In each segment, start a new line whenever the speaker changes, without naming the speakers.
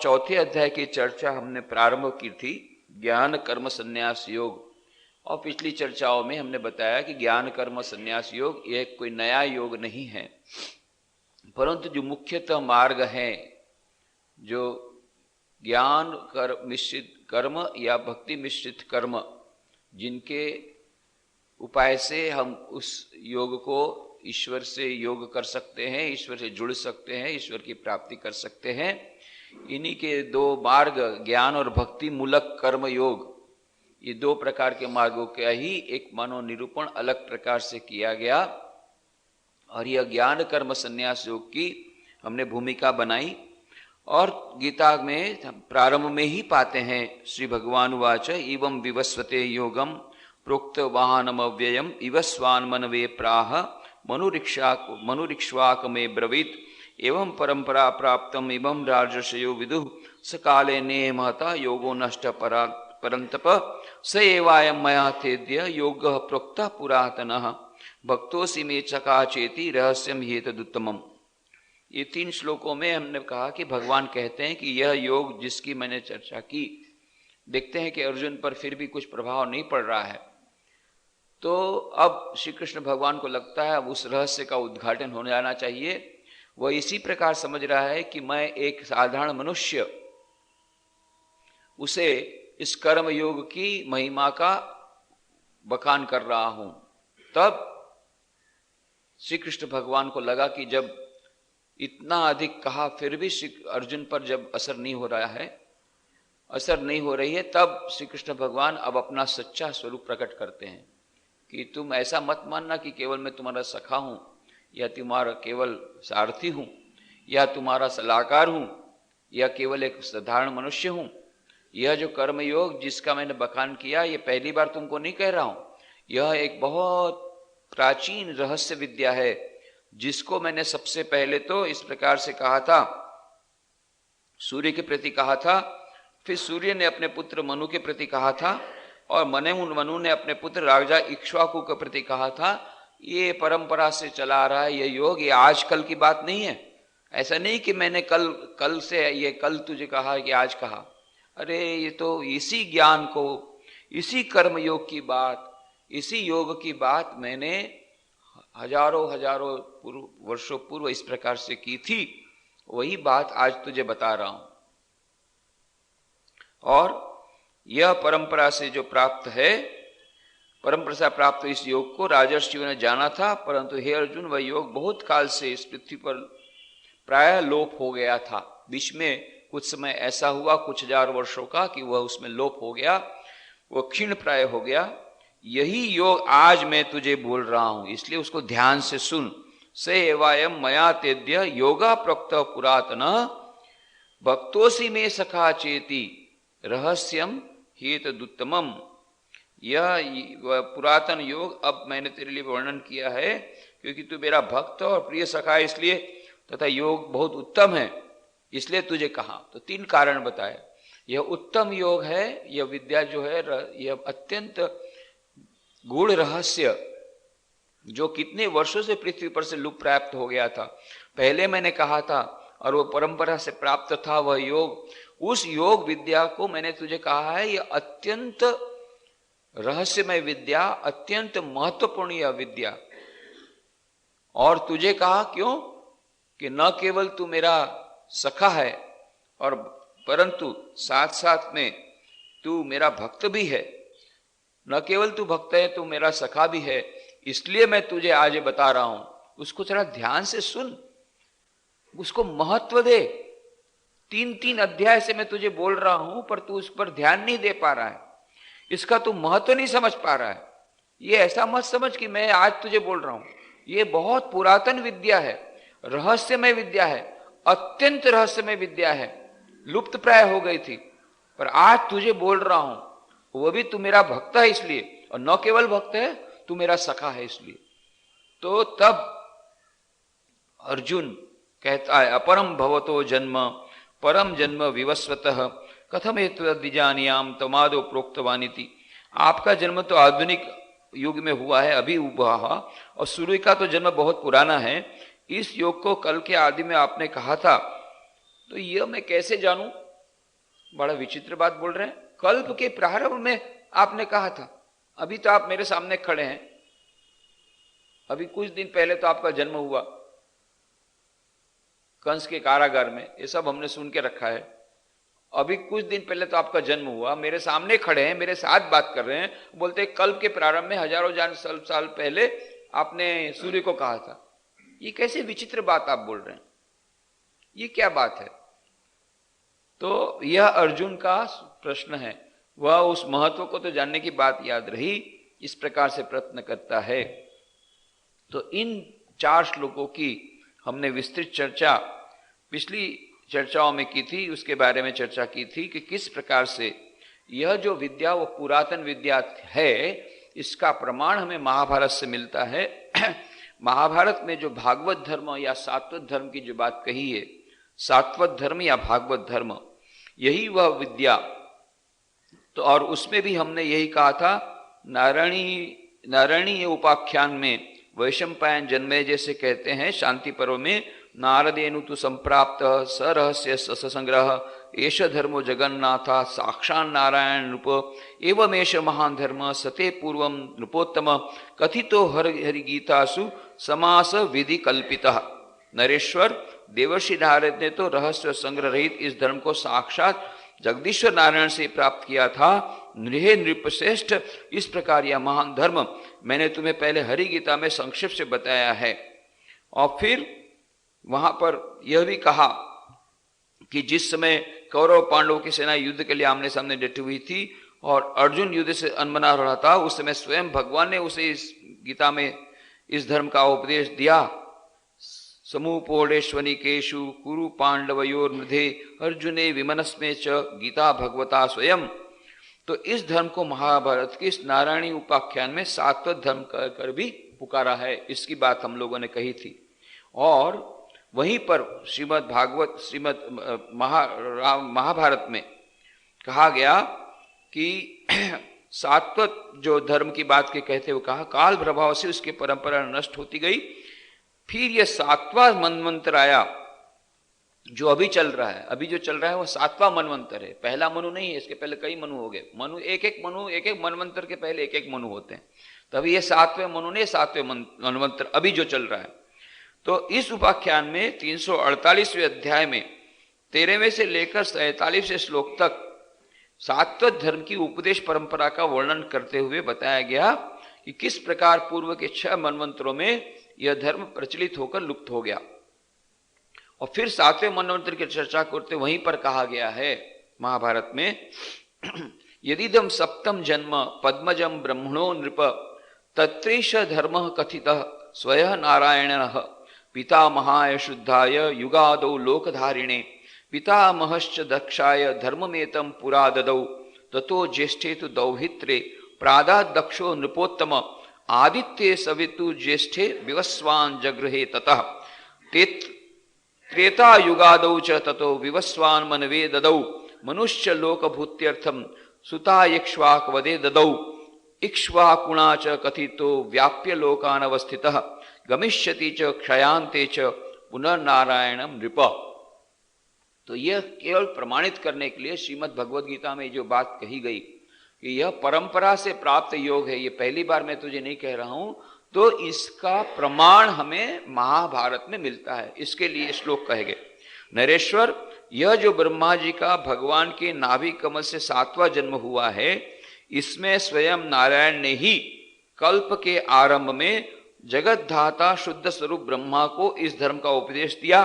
चौथे अध्याय की चर्चा हमने प्रारंभ की थी, ज्ञान कर्म संन्यास योग। और पिछली चर्चाओं में हमने बताया कि ज्ञान कर्म संन्यास योग यह कोई नया योग नहीं है, परंतु जो मुख्यतः मार्ग है, जो ज्ञान कर्म मिश्रित कर्म या भक्ति मिश्रित कर्म, जिनके उपाय से हम उस योग को ईश्वर से योग कर सकते हैं, ईश्वर से जुड़ सकते हैं, ईश्वर की प्राप्ति कर सकते हैं, इन्हीं के दो मार्ग ज्ञान और भक्ति मूलक कर्म योग, ये दो प्रकार के मार्गों का ही एक मनोनिरूपण अलग प्रकार से किया गया। और यह ज्ञान कर्म संन्यास योग की हमने भूमिका बनाई। और गीता में प्रारंभ में ही पाते हैं, श्री भगवान वाच एवं विवस्वते योगम प्रोक्त वाहनम अव्ययम इव स्वान मनवे प्राह मनुरिक्ष्वाक में ब्रवीत एवं परंपरा प्राप्तम एवं राजर्षयो विदुः सकाले ने महता योगो नष्ट परंतप स एवायम मया तेद्य योग प्रोक्त पुरातनः भक्तोसि में चकाचेति रहस्यम हेतदुत्तमम्। ये 3 श्लोकों में हमने कहा कि भगवान कहते हैं कि यह योग जिसकी मैंने चर्चा की, देखते हैं कि अर्जुन पर फिर भी कुछ प्रभाव नहीं पड़ रहा है। तो अब श्री कृष्ण भगवान को लगता है अब उस रहस्य का उद्घाटन होने जाना चाहिए। वह इसी प्रकार समझ रहा है कि मैं एक साधारण मनुष्य उसे इस कर्म योग की महिमा का बखान कर रहा हूं। तब श्री कृष्ण भगवान को लगा कि जब इतना अधिक कहा फिर भी श्री अर्जुन पर जब असर नहीं हो रही है, तब श्री कृष्ण भगवान अब अपना सच्चा स्वरूप प्रकट करते हैं कि तुम ऐसा मत मानना कि केवल मैं तुम्हारा सखा हूं या तुम्हारा केवल सारथी हूं या तुम्हारा सलाहकार हूं या केवल एक साधारण मनुष्य हूं। यह जो कर्म योग जिसका मैंने बखान किया, ये पहली बार तुमको नहीं कह रहा हूं। यह एक बहुत प्राचीन रहस्य विद्या है जिसको मैंने सबसे पहले तो इस प्रकार से कहा था, सूर्य के प्रति कहा था, फिर सूर्य ने अपने पुत्र मनु के प्रति कहा था, और मनु ने अपने पुत्र राजा इक्ष्वाकु के प्रति कहा था। ये परंपरा से चला आ रहा है यह योग, ये आज कल की बात नहीं है। ऐसा नहीं कि मैंने कल से ये कल तुझे कहा कि आज कहा। अरे ये तो इसी ज्ञान को, इसी कर्म योग की बात, इसी योग की बात मैंने हजारों वर्षों पूर्व इस प्रकार से की थी, वही बात आज तुझे बता रहा हूं। और यह परंपरा से जो प्राप्त है, परंपरा से प्राप्त इस योग को राजर्षियों ने जाना था, परंतु हे अर्जुन वह योग बहुत काल से इस पृथ्वी पर प्रायः लोप हो गया था। बीच में कुछ समय ऐसा हुआ, कुछ हजार वर्षों का, कि वह उसमें लोप हो गया, वह क्षीण प्राय हो गया। यही योग आज मैं तुझे बोल रहा हूं, इसलिए उसको ध्यान से सुन। से एवायम मया तेद्य योगा प्रोक्त पुरातन भक्तोसि में सखा चेति रहस्यम हेतदुत्तमम्। यह पुरातन योग अब मैंने तेरे लिए वर्णन किया है क्योंकि तू मेरा भक्त और प्रिय सखा, इसलिए, तथा योग बहुत उत्तम है इसलिए तुझे कहा। तो 3 कारण बताए। यह उत्तम योग है, यह विद्या जो है, यह अत्यंत गूढ़ रहस्य जो कितने वर्षों से पृथ्वी पर से लुप्त प्राप्त हो गया था, पहले मैंने कहा था, और वह परंपरा से प्राप्त था वह योग। उस योग विद्या को मैंने तुझे कहा है, यह अत्यंत रहस्यमय विद्या, अत्यंत महत्वपूर्ण यह विद्या। और तुझे कहा क्यों कि न केवल तू मेरा सखा है, और परंतु साथ साथ में तू मेरा भक्त भी है। न केवल तू भक्त है, तू मेरा सखा भी है, इसलिए मैं तुझे आज बता रहा हूं। उसको जरा ध्यान से सुन, उसको महत्व दे। 3 अध्याय से मैं तुझे बोल रहा हूं, पर तू उस पर ध्यान नहीं दे पा रहा है, इसका तू महत्व नहीं समझ पा रहा है। ये ऐसा मत समझ कि मैं आज तुझे बोल रहा हूं, ये बहुत पुरातन विद्या है, रहस्यमय विद्या है, अत्यंत रहस्यमय विद्या है, लुप्त प्राय हो गई थी, पर आज तुझे बोल रहा हूं, वो भी तू मेरा भक्त है इसलिए, और न केवल भक्त है, तू मेरा सखा है इसलिए। तो तब अर्जुन कहता है, अपरम भवतो जन्म परम जन्म विवस्वतः कथमेतद्विजानीयाम तमादो प्रोक्तवानिति। आपका जन्म तो आधुनिक युग में हुआ है, अभी हुआ, और सूर्य का तो जन्म बहुत पुराना है। इस योग को कल के आदि में आपने कहा था, तो यह मैं कैसे जानूं बड़ा विचित्र बात बोल रहे हैं। कल्प के प्रारंभ में आपने कहा था, अभी तो आप मेरे सामने खड़े हैं, अभी कुछ दिन पहले तो आपका जन्म हुआ कंस के कारागार में, ये सब हमने सुन के रखा है। अभी कुछ दिन पहले तो आपका जन्म हुआ, मेरे सामने खड़े हैं, मेरे साथ बात कर रहे हैं, बोलते हैं कल्प के प्रारंभ में हजारों साल पहले आपने सूर्य को कहा था। ये कैसे विचित्र बात आप बोल रहे हैं, ये क्या बात है? तो यह अर्जुन का प्रश्न है, वह उस महत्व को तो जानने की बात याद रही, इस प्रकार से प्रयत्न करता है। तो इन 4 श्लोकों की हमने विस्तृत चर्चा पिछली चर्चाओं में की थी, उसके बारे में चर्चा की थी कि किस प्रकार से यह जो विद्या वो पुरातन विद्या है, इसका प्रमाण हमें महाभारत से मिलता है। महाभारत में जो भागवत धर्म या सात्वत धर्म की जो बात कही है, सात्वत धर्म या भागवत धर्म, यही वह विद्या। तो और उसमें भी हमने यही कहा था, नारायणीय उपाख्यान में वैशंपायन जन्मे जैसे कहते हैं शांति पर्व में, नारदेनु तु संप्राप्त सरहस्य ससंग्रह एष धर्मो जगन्नाथा साक्षान् नारायण नृप एवमेष महान धर्म सते पूर्व नृपोत्तम कथितो हरि गीतासु समास विधि कल्पितः। नरेश्वर देवर्षि नारद ने तो रहस्य संग्रह रहित इस धर्म को साक्षात जगदीश्वर नारायण से प्राप्त किया था। नृहे नृपश्रेष्ठ, इस प्रकार यह महान धर्म मैंने तुम्हें पहले हरि गीता में संक्षिप्त से बताया है। और फिर वहां पर यह भी कहा कि जिस समय कौरव पांडवों की सेना युद्ध के लिए आमने सामने डटी हुई थी और अर्जुन युद्ध से अनमना रहा था, उस समय स्वयं भगवान ने उसे इस गीता में इस धर्म का उपदेश दिया। समूपोढ़ेश्वनिकेशु कुरु पांडवयोर्मृधे अर्जुने विमनस्मे च गीता भगवता स्वयं। तो इस धर्म को महाभारत के इस नारायणी उपाख्यान में सात्वत धर्म कर भी पुकारा है, इसकी बात हम लोगों ने कही थी। और वहीं पर श्रीमद् महाभारत में कहा गया कि सात्वत जो धर्म की बात के कहते हुए कहा, काल प्रभाव से उसकी परंपरा नष्ट होती गई। फिर यह 7वां मनवंतर आया जो अभी चल रहा है। अभी जो चल रहा है वो 7वां मनवंतर है, पहला मनु नहीं है, इसके पहले कई मनु हो गए। मनु एक एक मनवंतर के पहले एक एक मनु होते हैं। तभी ये 7वें मनु ने 7वें मनवंतर अभी जो चल रहा है। तो इस उपाख्यान में 348वें अध्याय में 13वें से लेकर 47वें श्लोक तक सात्वत धर्म की उपदेश परंपरा का वर्णन करते हुए बताया गया कि किस प्रकार पूर्व के 6 मनवंतरों में यह धर्म प्रचलित होकर लुप्त हो गया। और फिर 7वें मनवंतर की चर्चा करते वहीं पर कहा गया है महाभारत में, यदिदम सप्तम जन्म पद्मजम ब्रह्मणो नृप तत्रेश धर्म कथितः स्वयं नारायणः पितामहाय शुद्धाय युगादौ लोकधारिणे पितामहश्च दक्षाय धर्ममेतं पुरा ददौ ततो ज्येष्ठे तु दौहित्रे प्रादादक्षो नृपोत्तम आदित्ये सवितु ज्येष्ठे विवस्वान् जगृहे ततः त्रेता युगादौ च ततो विवस्वान् मनवे ददौ मनुष्य लोकभूत्यर्थं सुता इक्ष्वाक वदे ददौ इक्ष्वाकुणा च कथितो व्याप्य लोकानवस्थितः गमिष्यति च क्षयांते च पुनर्नारायणम नृप। तो यह केवल प्रमाणित करने के लिए श्रीमद् भगवद गीता में जो बात कही गई कि यह परंपरा से प्राप्त योग है, ये पहली बार मैं तुझे नहीं कह रहा हूं, तो इसका प्रमाण हमें महाभारत में मिलता है। इसके लिए श्लोक कहे गए, नरेश्वर यह जो ब्रह्मा जी का भगवान के नाभि कमल से 7वां जन्म हुआ है, इसमें स्वयं नारायण ने ही कल्प के आरंभ में जगत धाता शुद्ध स्वरूप ब्रह्मा को इस धर्म का उपदेश दिया।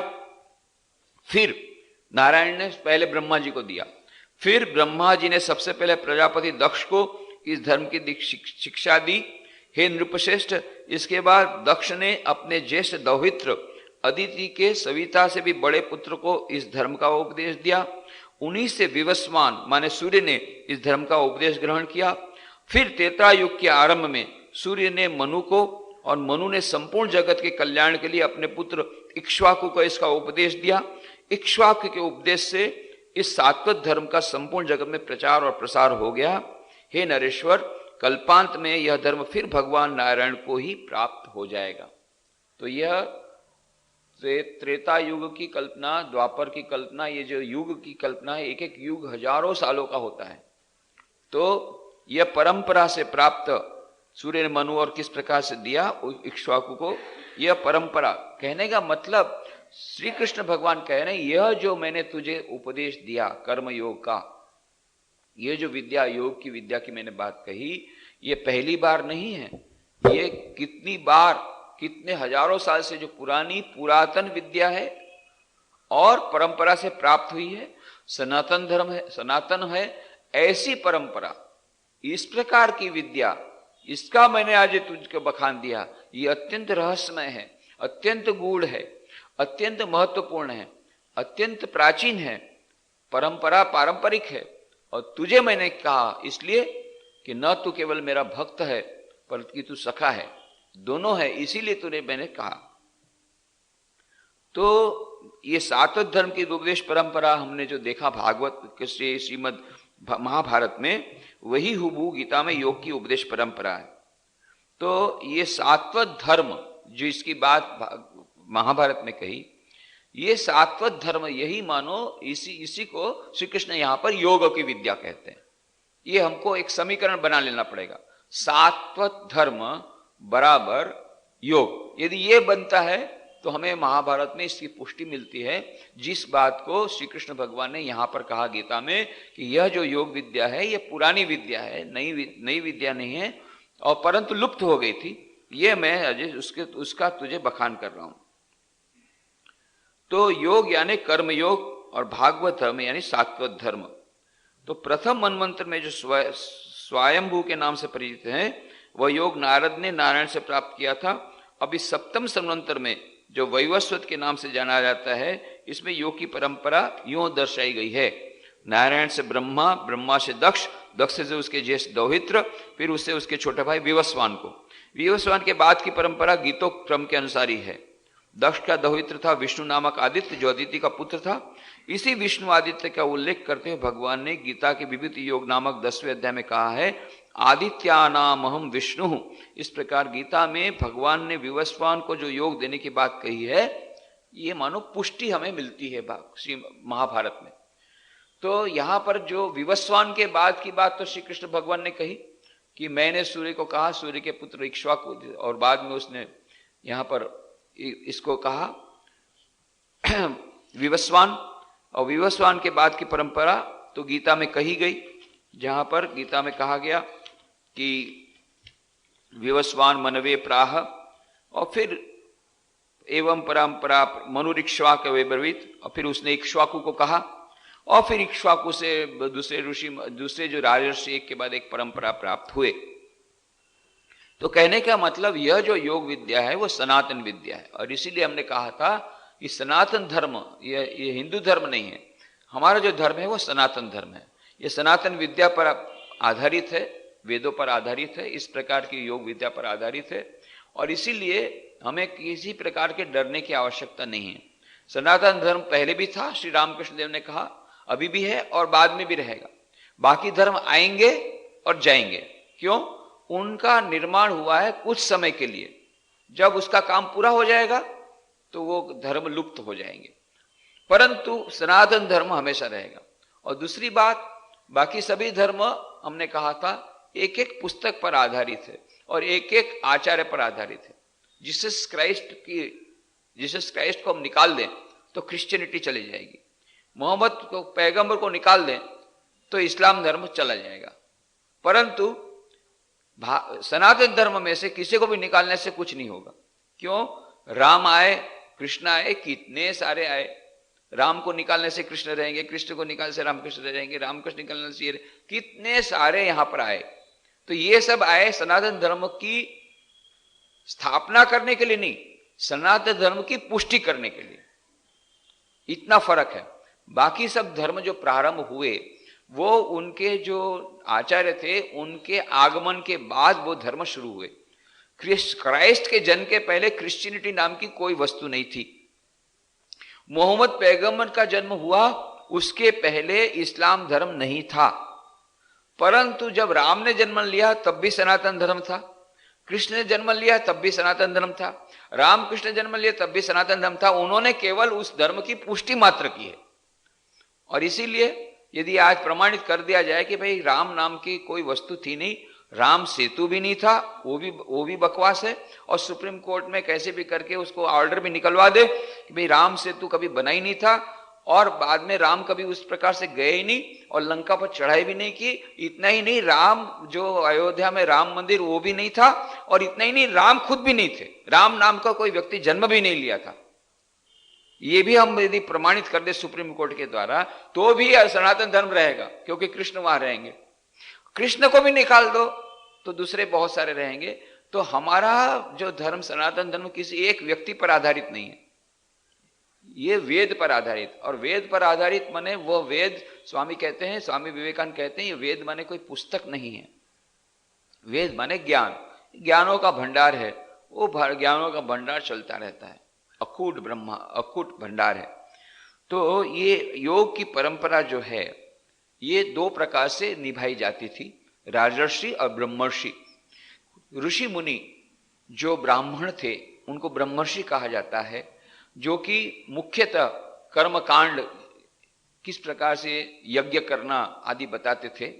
फिर नारायण ने पहले ब्रह्मा जी को दिया, फिर ब्रह्मा जी ने सबसे पहले प्रजापति दक्ष को इस धर्म की शिक्षा दी, हे नृपश्रेष्ठ। इसके बाद दक्ष ने अपने ज्येष्ठ दौहित्र अदिति के सविता से भी बड़े पुत्र को इस धर्म का उपदेश दिया। उन्हीं से विवस्वान माने सूर्य ने इस धर्म का उपदेश ग्रहण किया। फिर त्रेता युग के आरंभ में सूर्य ने मनु को, और मनु ने संपूर्ण जगत के कल्याण के लिए अपने पुत्र इक्ष्वाकु को इसका उपदेश दिया। इक्ष्वाकु के उपदेश से इस सात्वत धर्म का संपूर्ण जगत में प्रचार और प्रसार हो गया। हे नरेश्वर, कल्पांत में यह धर्म फिर भगवान नारायण को ही प्राप्त हो जाएगा। तो यह त्रेता युग की कल्पना, द्वापर की कल्पना, ये जो युग की कल्पना है, एक एक युग हजारों सालों का होता है। तो यह परंपरा से प्राप्त सूर्य ने मनु और किस प्रकार से दिया इक्ष्वाकु को, यह परंपरा, कहने का मतलब श्री कृष्ण भगवान कह रहे हैं यह जो मैंने तुझे उपदेश दिया कर्म योग का, यह जो विद्या, योग की विद्या की मैंने बात कही, ये पहली बार नहीं है, ये कितनी बार, कितने हजारों साल से जो पुरानी पुरातन विद्या है और परंपरा से प्राप्त हुई है, सनातन धर्म है, सनातन है, ऐसी परंपरा, इस प्रकार की विद्या, इसका मैंने आज तुझको बखान दिया। ये अत्यंत रहस्यमय है, अत्यंत गूढ़ है, अत्यंत महत्वपूर्ण है, अत्यंत प्राचीन है, परंपरा पारंपरिक है। और तुझे मैंने कहा इसलिए कि न तू केवल मेरा भक्त है बल्कि तू सखा है, दोनों है, इसीलिए तूने मैंने कहा। तो ये सात्वत धर्म की उपदेश परंपरा हमने जो देखा भागवत के श्रीमद महाभारत में, वही हुबहू गीता में योग की उपदेश परंपरा है। तो ये सात्वत धर्म जो इसकी बात महाभारत में कही, ये सात्वत धर्म, यही मानो इसी को श्री कृष्ण यहां पर योग की विद्या कहते हैं। ये हमको एक समीकरण बना लेना पड़ेगा, सात्वत धर्म बराबर योग। यदि ये बनता है तो हमें महाभारत में इसकी पुष्टि मिलती है, जिस बात को श्री कृष्ण भगवान ने यहां पर कहा गीता में कि यह जो योग विद्या है ये पुरानी विद्या है, नई विद्या नहीं है, और परंतु लुप्त हो गई थी, ये मैं अजय उसका तुझे बखान कर रहा हूं। तो योग यानी कर्म योग और भागवत धर्म यानी सात्वत धर्म। तो प्रथम मनमंत्र में जो स्वयंभू के नाम से परिचित है, वह योग नारद ने नारायण से प्राप्त किया था। अब इस सप्तम संवंतर में जो वैवस्वत के नाम से जाना जाता है, इसमें योग की परंपरा यूं दर्शाई गई है, नारायण से ब्रह्मा, ब्रह्मा से दक्ष, दक्ष से उसके ज्येष्ठ दौहित्र, फिर उससे उसके छोटे भाई विवस्वान को। विवस्वान के बाद की परंपरा गीतोक्रम के अनुसार ही है। दक्ष का दौहित्र था विष्णु नामक आदित्य, जो अदिति का पुत्र था। इसी विष्णु आदित्य का उल्लेख करते हुए भगवान ने गीता के विभूति योग नामक 10वें अध्याय में कहा है, आदित्यानाम अहम विष्णु। इस प्रकार गीता में भगवान ने विवस्वान को जो योग देने की बात कही है, ये मानो पुष्टि हमें मिलती है श्री महाभारत में। तो यहां पर जो विवस्वान के बाद की बात तो श्री कृष्ण भगवान ने कही कि मैंने सूर्य को कहा, सूर्य के पुत्र इक्ष्वाकु, और बाद में उसने यहां पर इसको कहा विवस्वान। और विवस्वान के बाद की परंपरा तो गीता में कही गई, जहां पर गीता में कहा गया कि विवस्वान मनवे प्राह, और फिर एवं परंपरा मनुरिक्ष्वाक वे ब्रवीत, और फिर उसने इक्ष्वाकु को कहा, और फिर इक्ष्वाकु से दूसरे ऋषि, दूसरे जो राजर्षि एक के बाद एक परंपरा प्राप्त हुए। तो कहने का मतलब यह जो योग विद्या है वो सनातन विद्या है, और इसीलिए हमने कहा था कि सनातन धर्म ये हिंदू धर्म नहीं है, हमारा जो धर्म है वो सनातन धर्म है। ये सनातन विद्या पर आधारित है, वेदों पर आधारित है, इस प्रकार की योग विद्या पर आधारित है, और इसीलिए हमें किसी प्रकार के डरने की आवश्यकता नहीं है। सनातन धर्म पहले भी था, श्री रामकृष्ण देव ने कहा, अभी भी है और बाद में भी रहेगा। बाकी धर्म आएंगे और जाएंगे, क्यों? उनका निर्माण हुआ है कुछ समय के लिए, जब उसका काम पूरा हो जाएगा तो वो धर्म लुप्त हो जाएंगे, परंतु सनातन धर्म हमेशा रहेगा। और दूसरी बात, बाकी सभी धर्म हमने कहा था एक एक पुस्तक पर आधारित है और एक एक आचार्य पर आधारित है। जीसस क्राइस्ट को हम निकाल दें तो क्रिश्चियनिटी चली जाएगी, मोहम्मद को पैगंबर को निकाल दें तो इस्लाम धर्म चला जाएगा, परंतु सनातन धर्म में से किसी को भी निकालने से कुछ नहीं होगा। क्यों? राम आए, कृष्ण आए, कितने सारे आए, राम को निकालने से कृष्ण रहेंगे, कृष्ण को निकालने से रामकृष्ण रहेंगे, रामकृष्ण निकालने से कितने सारे यहां पर आए। तो ये सब आए सनातन धर्म की स्थापना करने के लिए नहीं, सनातन धर्म की पुष्टि करने के लिए। इतना फर्क है। बाकी सब धर्म जो प्रारंभ हुए वो उनके जो आचार्य थे उनके आगमन के बाद वो धर्म शुरू हुए। क्राइस्ट के जन्म के पहले क्रिश्चियनिटी नाम की कोई वस्तु नहीं थी। मोहम्मद पैगंबर का जन्म हुआ उसके पहले इस्लाम धर्म नहीं था, परंतु जब राम ने जन्म लिया तब भी सनातन धर्म था। कृष्ण ने जन्म लिया तब भी सनातन धर्म था, रामकृष्ण जन्म लिया तब भी सनातन धर्म था। उन्होंने केवल उस धर्म की पुष्टि मात्र की है। और इसीलिए यदि आज प्रमाणित कर दिया जाए कि भाई राम नाम की कोई वस्तु थी नहीं, राम सेतु भी नहीं था, वो भी बकवास है। और सुप्रीम कोर्ट में कैसे भी करके उसको ऑर्डर भी निकलवा दे कि भाई राम सेतु कभी बना ही नहीं था, और बाद में राम कभी उस प्रकार से गए ही नहीं और लंका पर चढ़ाई भी नहीं की। इतना ही नहीं, राम जो अयोध्या में राम मंदिर वो भी नहीं था, और इतना ही नहीं, राम खुद भी नहीं थे, राम नाम का कोई व्यक्ति जन्म भी नहीं लिया था। ये भी हम यदि प्रमाणित कर दे सुप्रीम कोर्ट के द्वारा तो भी सनातन धर्म रहेगा, क्योंकि कृष्ण वहां रहेंगे। कृष्ण को भी निकाल दो तो दूसरे बहुत सारे रहेंगे। तो हमारा जो धर्म सनातन धर्म किसी एक व्यक्ति पर आधारित नहीं है, ये वेद पर आधारित। और वेद पर आधारित माने वो वेद, स्वामी कहते हैं, स्वामी विवेकानंद कहते हैं, ये वेद माने कोई पुस्तक नहीं है। वेद माने ज्ञान, ज्ञानों का भंडार है। वो ज्ञानों का भंडार चलता रहता है, अकूट ब्रह्मा, अकूट भंडार है। तो ये योग की परंपरा जो है ये दो प्रकार से निभाई जाती थी, राजर्षि और ब्रह्मर्षि। ऋषि मुनि जो ब्राह्मण थे उनको ब्रह्मर्षि कहा जाता है, जो कि मुख्यतः कर्मकांड किस प्रकार से यज्ञ करना आदि बताते थे।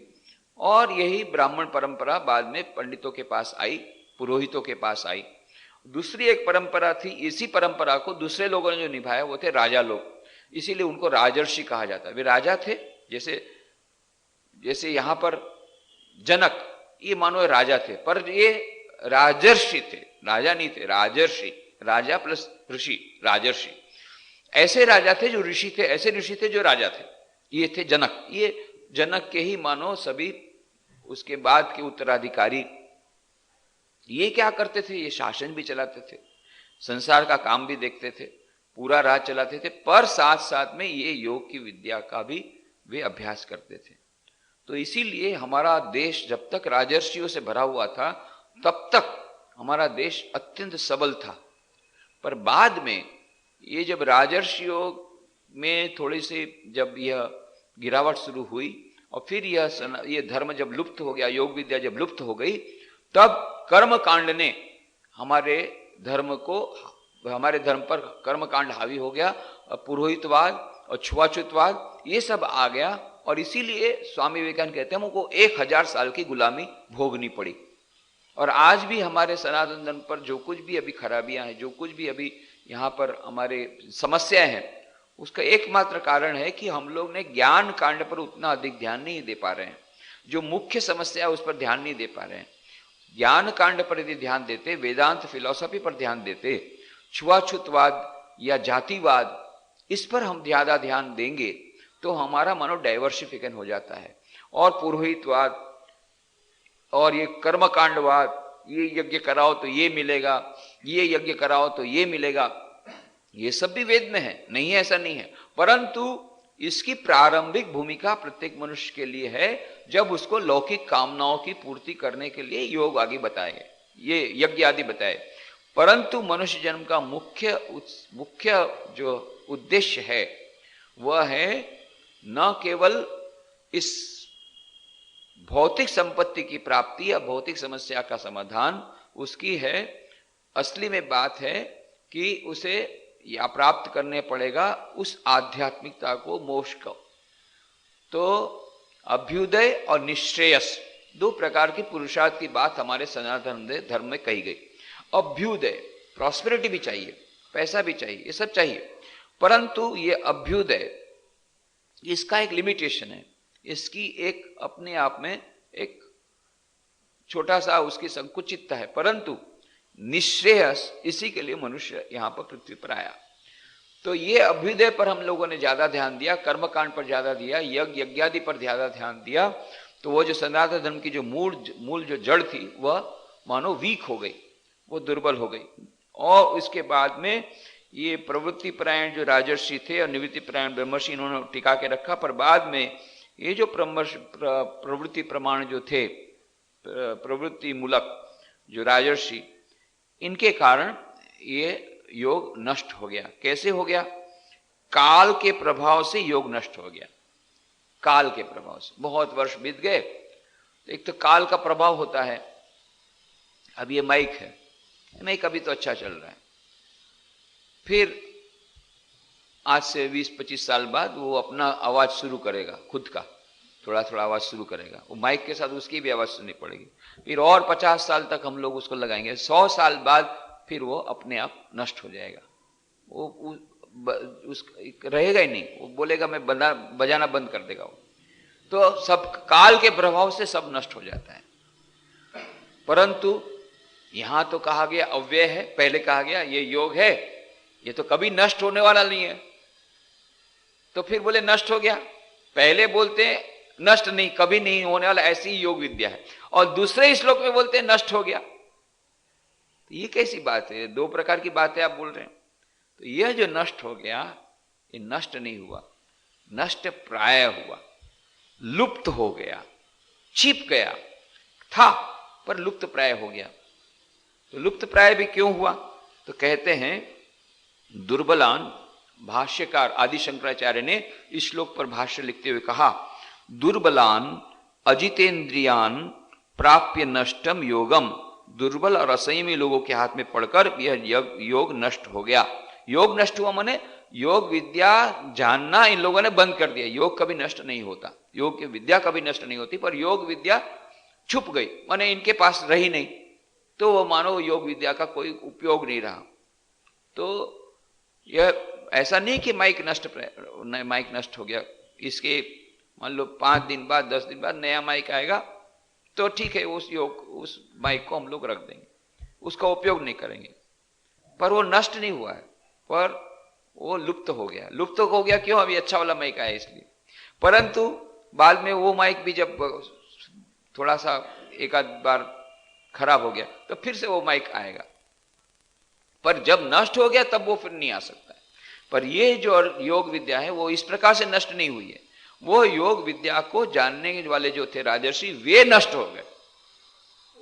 और यही ब्राह्मण परंपरा बाद में पंडितों के पास आई, पुरोहितों के पास आई। दूसरी एक परंपरा थी, इसी परंपरा को दूसरे लोगों ने जो निभाया वो थे राजा लोग, इसीलिए उनको राजर्षि कहा जाता है। वे राजा थे, जैसे यहां पर जनक, ये मानो राजा थे, पर ये राजर्षि थे, राजा नहीं थे, राजर्षि, राजा प्लस ऋषि, राजर्षि। ऐसे राजा थे जो ऋषि थे, ऐसे ऋषि थे जो राजा थे। ये थे जनक, ये जनक के ही मानो सभी उसके बाद के उत्तराधिकारी। ये क्या करते थे, ये शासन भी चलाते थे, संसार का काम भी देखते थे, पूरा राज चलाते थे, पर साथ साथ में ये योग की विद्या का भी वे अभ्यास करते थे। तो इसीलिए हमारा देश जब तक राजर्षियों से भरा हुआ था तब तक हमारा देश अत्यंत सबल था। पर बाद में ये जब राजर्षियों में थोड़ी सी जब यह गिरावट शुरू हुई और फिर ये धर्म जब लुप्त हो गया, योग विद्या जब लुप्त हो गई, तब कर्म कांड ने हमारे धर्म पर कर्म कांड हावी हो गया, पुरोहितवाद और छुआछूतवाद ये सब आ गया। और इसीलिए स्वामी विवेकानंद कहते हैं हमको 1000 साल की गुलामी भोगनी पड़ी। और आज भी हमारे सनातन धर्म पर जो कुछ भी अभी खराबियां हैं, जो कुछ भी अभी यहाँ पर हमारे समस्याएं हैं, उसका एकमात्र कारण है कि हम लोग ने ज्ञान कांड पर उतना अधिक ध्यान नहीं दे पा रहे हैं। जो मुख्य समस्या है उस पर ध्यान नहीं दे पा रहे हैं। ज्ञान कांड पर यदि ध्यान देते, वेदांत फिलॉसफी पर ध्यान देते, छुआछूतवाद या जातिवाद इस पर हम ज्यादा ध्यान देंगे तो हमारा मनो डाइवर्सिफिकेशन हो जाता है। और पुरोहितवाद और ये कर्मकांडवाद, ये यज्ञ कराओ तो ये मिलेगा, ये यज्ञ कराओ तो ये मिलेगा, ये सब भी वेद में है, नहीं है ऐसा नहीं है, परंतु इसकी प्रारंभिक भूमिका प्रत्येक मनुष्य के लिए है जब उसको लौकिक कामनाओं की पूर्ति करने के लिए योग आगे बताए, ये यज्ञ आदि बताए। परंतु मनुष्य जन्म का मुख्य जो उद्देश्य है वह है न केवल इस भौतिक संपत्ति की प्राप्ति या भौतिक समस्या का समाधान उसकी है, असली में बात है कि उसे या प्राप्त करने पड़ेगा उस आध्यात्मिकता को, मोक्ष को। तो अभ्युदय और निश्रेयस दो प्रकार की पुरुषार्थ की बात हमारे सनातन धर्म में कही गई। अभ्युदय, प्रॉस्पेरिटी भी चाहिए, पैसा भी चाहिए, ये सब चाहिए, परंतु ये अभ्युदय इसका एक लिमिटेशन है, इसकी एक अपने आप में एक छोटा सा उसकी संकुचितता है। परंतु निश्रेयस, इसी के लिए मनुष्य यहां पर पृथ्वी पर आया। तो ये अभ्युदय पर हम लोगों ने ज्यादा ध्यान दिया, कर्मकांड पर ज्यादा दिया, यज्ञादि पर ज्यादा ध्यान दिया। तो वो जो सनातन धर्म की जो मूल जो जड़ थी वह मानो वीक हो गई, वो दुर्बल हो गई। और इसके बाद में ये प्रवृत्ति परायण जो राजर्षि थे और निवृत्ति परायण ब्रह्मर्षि, इन्होंने टिका के रखा। पर बाद में ये जो प्रवृत्ति प्रमाण जो थे, प्रवृत्ति मूलक जो राजर्षि, इनके कारण ये योग नष्ट हो गया। कैसे हो गया? काल के प्रभाव से योग नष्ट हो गया। काल के प्रभाव से बहुत वर्ष बीत गए, तो एक तो काल का प्रभाव होता है। अब ये माइक है, माइक अभी तो अच्छा चल रहा है, फिर आज से 20-25 साल बाद वो अपना आवाज शुरू करेगा, खुद का थोड़ा थोड़ा आवाज शुरू करेगा, वो माइक के साथ उसकी भी आवाज सुननी पड़ेगी। फिर और 50 साल तक हम लोग उसको लगाएंगे, 100 साल बाद फिर वो अपने आप नष्ट हो जाएगा, वो उस रहेगा ही नहीं, वो बोलेगा मैं बजाना बंद कर देगा वो। तो सब काल के प्रभाव से सब नष्ट हो जाता है। परंतु यहां तो कहा गया अव्यय है, पहले कहा गया ये योग है, ये तो कभी नष्ट होने वाला नहीं है, तो फिर बोले नष्ट हो गया। पहले बोलते नष्ट नहीं, कभी नहीं होने वाला, ऐसी योग विद्या है, और दूसरे श्लोक में बोलते नष्ट हो गया। तो ये कैसी बात है? दो प्रकार की बातें आप बोल रहे हैं। तो यह जो नष्ट हो गया, ये नष्ट नहीं हुआ, नष्ट प्राय हुआ, लुप्त हो गया, छिप गया था पर लुप्त प्राय हो गया। तो लुप्त प्राय भी क्यों हुआ? तो कहते हैं दुर्बलान, भाष्यकार आदि शंकराचार्य ने इस श्लोक पर भाष्य लिखते हुए कहा, दुर्बलान अजितेंद्रियान प्राप्य नष्टम योगम। दुर्बल और असंयमी लोगों के हाथ में पड़कर यह योग नष्ट हो गया। योग नष्ट हुआ माने योग विद्या जानना इन लोगों ने बंद कर दिया। योग कभी नष्ट नहीं होता, योग की विद्या कभी नष्ट नहीं होती, पर योग विद्या छुप गई, माने इनके पास रही नहीं, तो वो मानो योग विद्या का कोई उपयोग नहीं रहा। तो यह ऐसा नहीं कि माइक नष्ट हो गया, इसके मान लो 5 दिन बाद 10 दिन बाद नया माइक आएगा तो ठीक है, उस माइक को हम लोग रख देंगे, उसका उपयोग नहीं करेंगे, पर वो नष्ट नहीं हुआ है, पर वो लुप्त हो गया। लुप्त हो गया क्यों? अभी अच्छा वाला माइक आया इसलिए। परंतु बाद में वो माइक भी जब थोड़ा सा एक आध बार खराब हो गया तो फिर से वो माइक आएगा, पर जब नष्ट हो गया तब वो फिर नहीं आ सकता है। पर ये जो योग विद्या है वो इस प्रकार से नष्ट नहीं हुई है। वो योग विद्या को जानने वाले जो थे राजर्षि, वे नष्ट हो गए,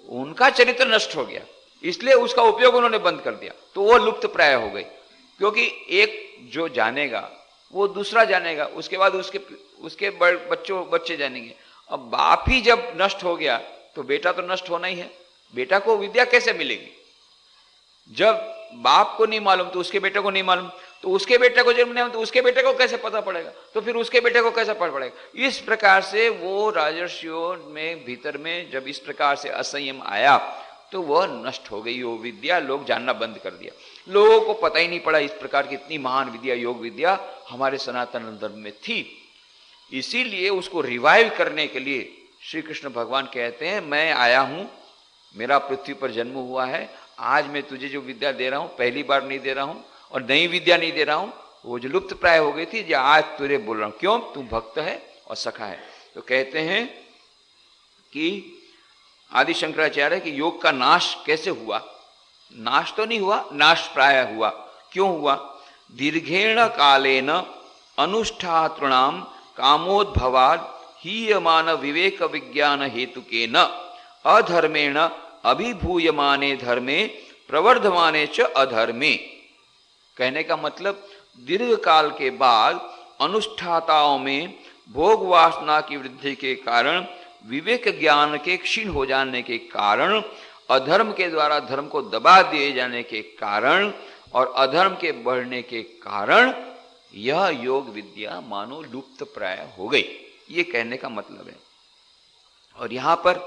उनका चरित्र नष्ट हो गया, इसलिए उसका उपयोग उन्होंने बंद कर दिया, तो वो लुप्त प्राय हो गई। क्योंकि एक जो जानेगा वो दूसरा जानेगा, उसके बाद उसके बच्चे जानेंगे। अब बाप ही जब नष्ट हो गया तो बेटा तो नष्ट होना ही है। बेटा को विद्या कैसे मिलेगी? जब बाप को नहीं मालूम तो उसके बेटे को नहीं मालूम, तो उसके बेटे को जन्म नहीं तो उसके बेटे को कैसे पता पड़ेगा, तो फिर उसके बेटे को कैसे पता पड़ेगा? इस प्रकार से वो राजर्षियों में भीतर में जब इस प्रकार से असंयम आया तो वह नष्ट हो गई वो विद्या, लोग जानना बंद कर दिया। लोगों को पता ही नहीं पड़ा इस प्रकार की इतनी महान विद्या, योग विद्या हमारे सनातन धर्म में थी। इसीलिए उसको रिवाइव करने के लिए श्री कृष्ण भगवान कहते हैं, मैं आया हूं, मेरा पृथ्वी पर जन्म हुआ है, आज मैं तुझे जो विद्या दे रहा हूं पहली बार नहीं दे रहा हूं, और नई विद्या नहीं दे रहा हूं, वो जो लुप्त प्राय हो गई थी, जो आज तुझे बोल रहा हूं। क्यों? तू भक्त है और सखा है। तो कहते हैं कि आदि शंकराचार्य कि योग का नाश कैसे हुआ? नाश तो नहीं हुआ, नाश प्राय हुआ। क्यों हुआ? दीर्घेण कालेन अनुष्ठातृणाम कामोद्भवाद हीयमान विवेक विज्ञान हेतुकेन अधर्मेण अभिभूयमाने धर्मे प्रवर्धमाने च अधर्मे। कहने का मतलब दीर्घ काल के बाद अनुष्ठाताओं में भोग वासना की वृद्धि के कारण, विवेक ज्ञान के क्षीण हो जाने के कारण, अधर्म के द्वारा धर्म को दबा दिए जाने के कारण और अधर्म के बढ़ने के कारण यह योग विद्या मानो लुप्त प्राय हो गई। ये कहने का मतलब है। और यहां पर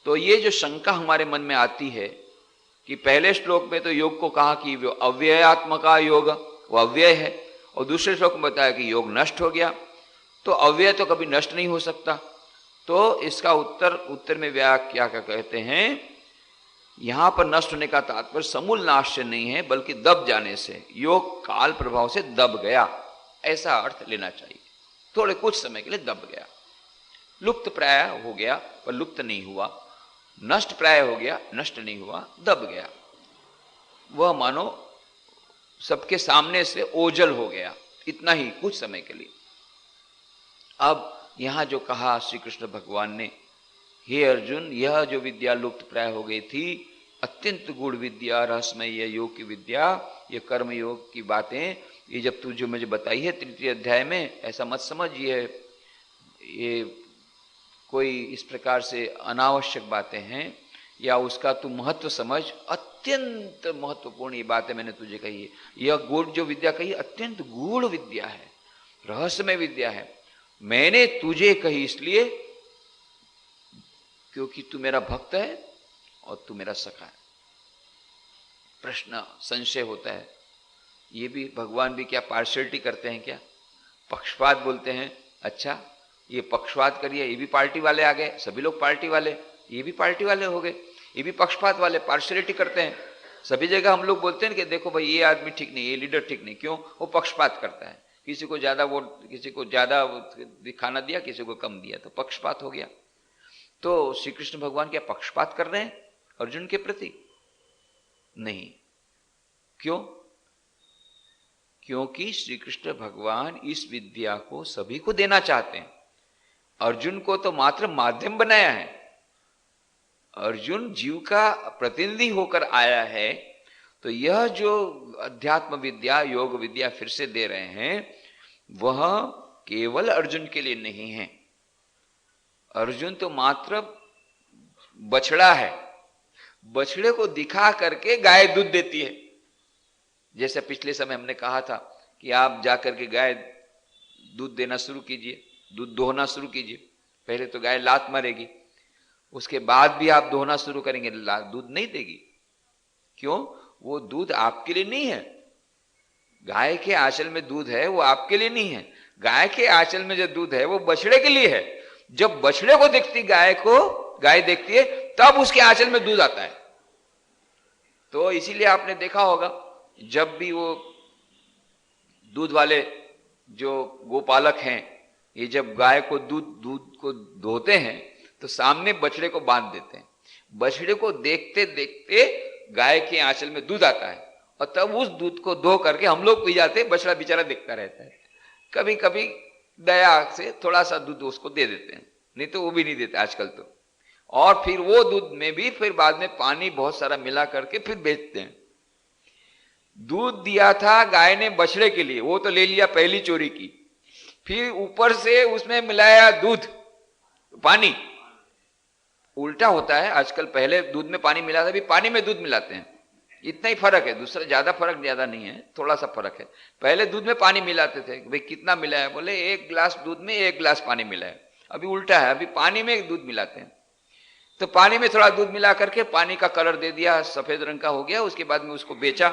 तो ये जो शंका हमारे मन में आती है कि पहले श्लोक में तो योग को कहा कि वो अव्ययात्मका योग, वो अव्यय है, और दूसरे श्लोक में बताया कि योग नष्ट हो गया, तो अव्यय तो कभी नष्ट नहीं हो सकता। तो इसका उत्तर में व्याख्या क्या कहते हैं, यहां पर नष्ट होने का तात्पर्य समूल नाश से नहीं है, बल्कि दब जाने से, योग काल प्रभाव से दब गया, ऐसा अर्थ लेना चाहिए। थोड़े कुछ समय के लिए दब गया, लुप्त प्राय हो गया पर लुप्त नहीं हुआ, नष्ट प्राय हो गया, नष्ट नहीं हुआ, दब गया। वह मानो सबके सामने से ओझल हो गया, इतना ही, कुछ समय के लिए। अब यहां जो कहा श्री कृष्ण भगवान ने, हे अर्जुन, यह जो विद्या लुप्त प्राय हो गई थी, अत्यंत गूढ़ विद्या, रहस्यमय योग की विद्या, ये कर्म योग की बातें, ये जब तू जो मुझे बताई है 3 अध्याय में, ऐसा मत समझ ये कोई इस प्रकार से अनावश्यक बातें हैं। या उसका तू महत्व समझ। अत्यंत महत्वपूर्ण ये बात है, मैंने तुझे कही है। यह गूढ़ जो विद्या कही अत्यंत गूढ़ विद्या है, रहस्यमय विद्या है। मैंने तुझे कही इसलिए क्योंकि तू मेरा भक्त है और तू मेरा सखा है। प्रश्न संशय होता है, ये भी भगवान भी क्या पार्शियलिटी करते हैं क्या? पक्षपात बोलते हैं। अच्छा, ये पक्षपात करिए, ये भी पार्टी वाले आ गए, सभी लोग पार्टी वाले, ये भी पार्टी वाले हो गए, ये भी पक्षपात वाले, पार्शियलिटी करते हैं। सभी जगह हम लोग बोलते हैं कि देखो भाई ये आदमी ठीक नहीं, ये लीडर ठीक नहीं। क्यों? वो पक्षपात करता है, किसी को ज्यादा वोट, किसी को ज्यादा दिखाना दिया, किसी को कम दिया, तो पक्षपात हो गया। तो श्री कृष्ण भगवान क्या पक्षपात कर रहे हैं अर्जुन के प्रति? नहीं। क्यों? क्योंकि श्री कृष्ण भगवान इस विद्या को सभी को देना चाहते हैं। अर्जुन को तो मात्र माध्यम बनाया है। अर्जुन जीव का प्रतिनिधि होकर आया है। तो यह जो अध्यात्म विद्या, योग विद्या फिर से दे रहे हैं, वह केवल अर्जुन के लिए नहीं है। अर्जुन तो मात्र बछड़ा है, बछड़े को दिखा करके गाय दूध देती है। जैसे पिछले समय हमने कहा था कि आप जाकर के गाय दूध देना शुरू कीजिए, दूध दोहना शुरू कीजिए। पहले तो गाय लात मारेगी, उसके बाद भी आप दोहना शुरू करेंगे, दूध नहीं देगी। क्यों? वो दूध आपके लिए नहीं है। गाय के आंचल में दूध है वो आपके लिए नहीं है। गाय के आंचल में जो दूध है वो बछड़े के लिए है। जब बछड़े को देखती गाय देखती है, तब उसके आंचल में दूध आता है। तो इसीलिए आपने देखा होगा, जब भी वो दूध वाले जो गोपालक हैं, ये जब गाय को दूध को धोते हैं तो सामने बछड़े को बांध देते हैं। बछड़े को देखते देखते गाय के आंचल में दूध आता है, और तब उस दूध को धो करके हम लोग पी जाते हैं। बछड़ा बेचारा देखता रहता है। कभी कभी दया से थोड़ा सा दूध उसको दे देते हैं, नहीं तो वो भी नहीं देते आजकल तो। और फिर वो दूध में भी फिर बाद में पानी बहुत सारा मिला करके फिर बेचते हैं। दूध दिया था गाय ने बछड़े के लिए, वो तो ले लिया पहली चोरी की, फिर ऊपर से उसमें मिलाया दूध, पानी। उल्टा होता है आजकल, पहले दूध में पानी मिला था, अभी पानी में दूध मिलाते हैं। इतना ही फर्क है, दूसरा ज्यादा फर्क ज्यादा नहीं है, थोड़ा सा फर्क है। पहले दूध में पानी मिलाते थे, भाई कितना मिला है, बोले 1 गिलास दूध में 1 गिलास पानी मिला है। अभी उल्टा है, अभी पानी में दूध मिलाते हैं। तो पानी में थोड़ा दूध मिला करके पानी का कलर दे दिया, सफेद रंग का हो गया। उसके बाद में उसको बेचा।